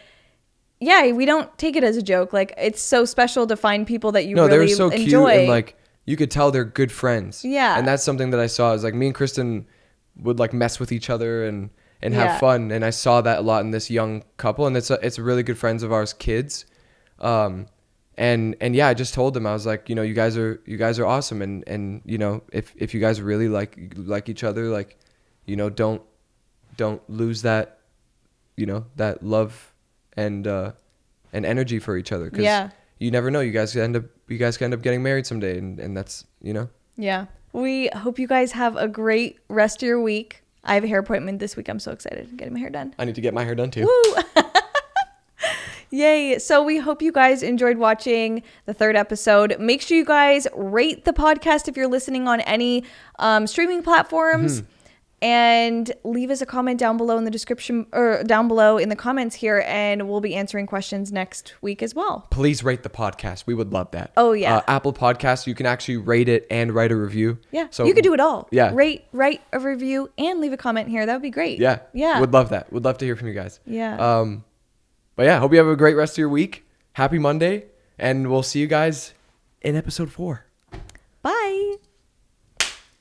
yeah, we don't take it as a joke. Like it's so special to find people that you really enjoy. No, they were so cute and like, you could tell they're good friends. Yeah. And that's something that I saw is like me and Kristen would like mess with each other and have fun. And I saw that a lot in this young couple. And it's really good friends of ours kids. And yeah, I just told them, I was like, you know, you guys are awesome. And, you know, if you guys really like each other, like, you know, don't lose that, you know, that love and energy for each other. 'Cause you never know. You guys can end up getting married someday, and that's, you know. Yeah. We hope you guys have a great rest of your week. I have a hair appointment this week. I'm so excited. Getting my hair done. I need to get my hair done too. Woo! Yay. So we hope you guys enjoyed watching the 3rd episode. Make sure you guys rate the podcast if you're listening on any streaming platforms. Mm-hmm. And leave us a comment down below in the description, or down below in the comments here, and we'll be answering questions next week as well. Please rate the podcast. We would love that. Oh, yeah. Apple Podcasts, you can actually rate it and write a review. Yeah. So you could do it all. Yeah. Write a review and leave a comment here. That would be great. Yeah. Yeah. Would love that. Would love to hear from you guys. Yeah. But yeah, hope you have a great rest of your week. Happy Monday. And we'll see you guys in episode 4. Bye.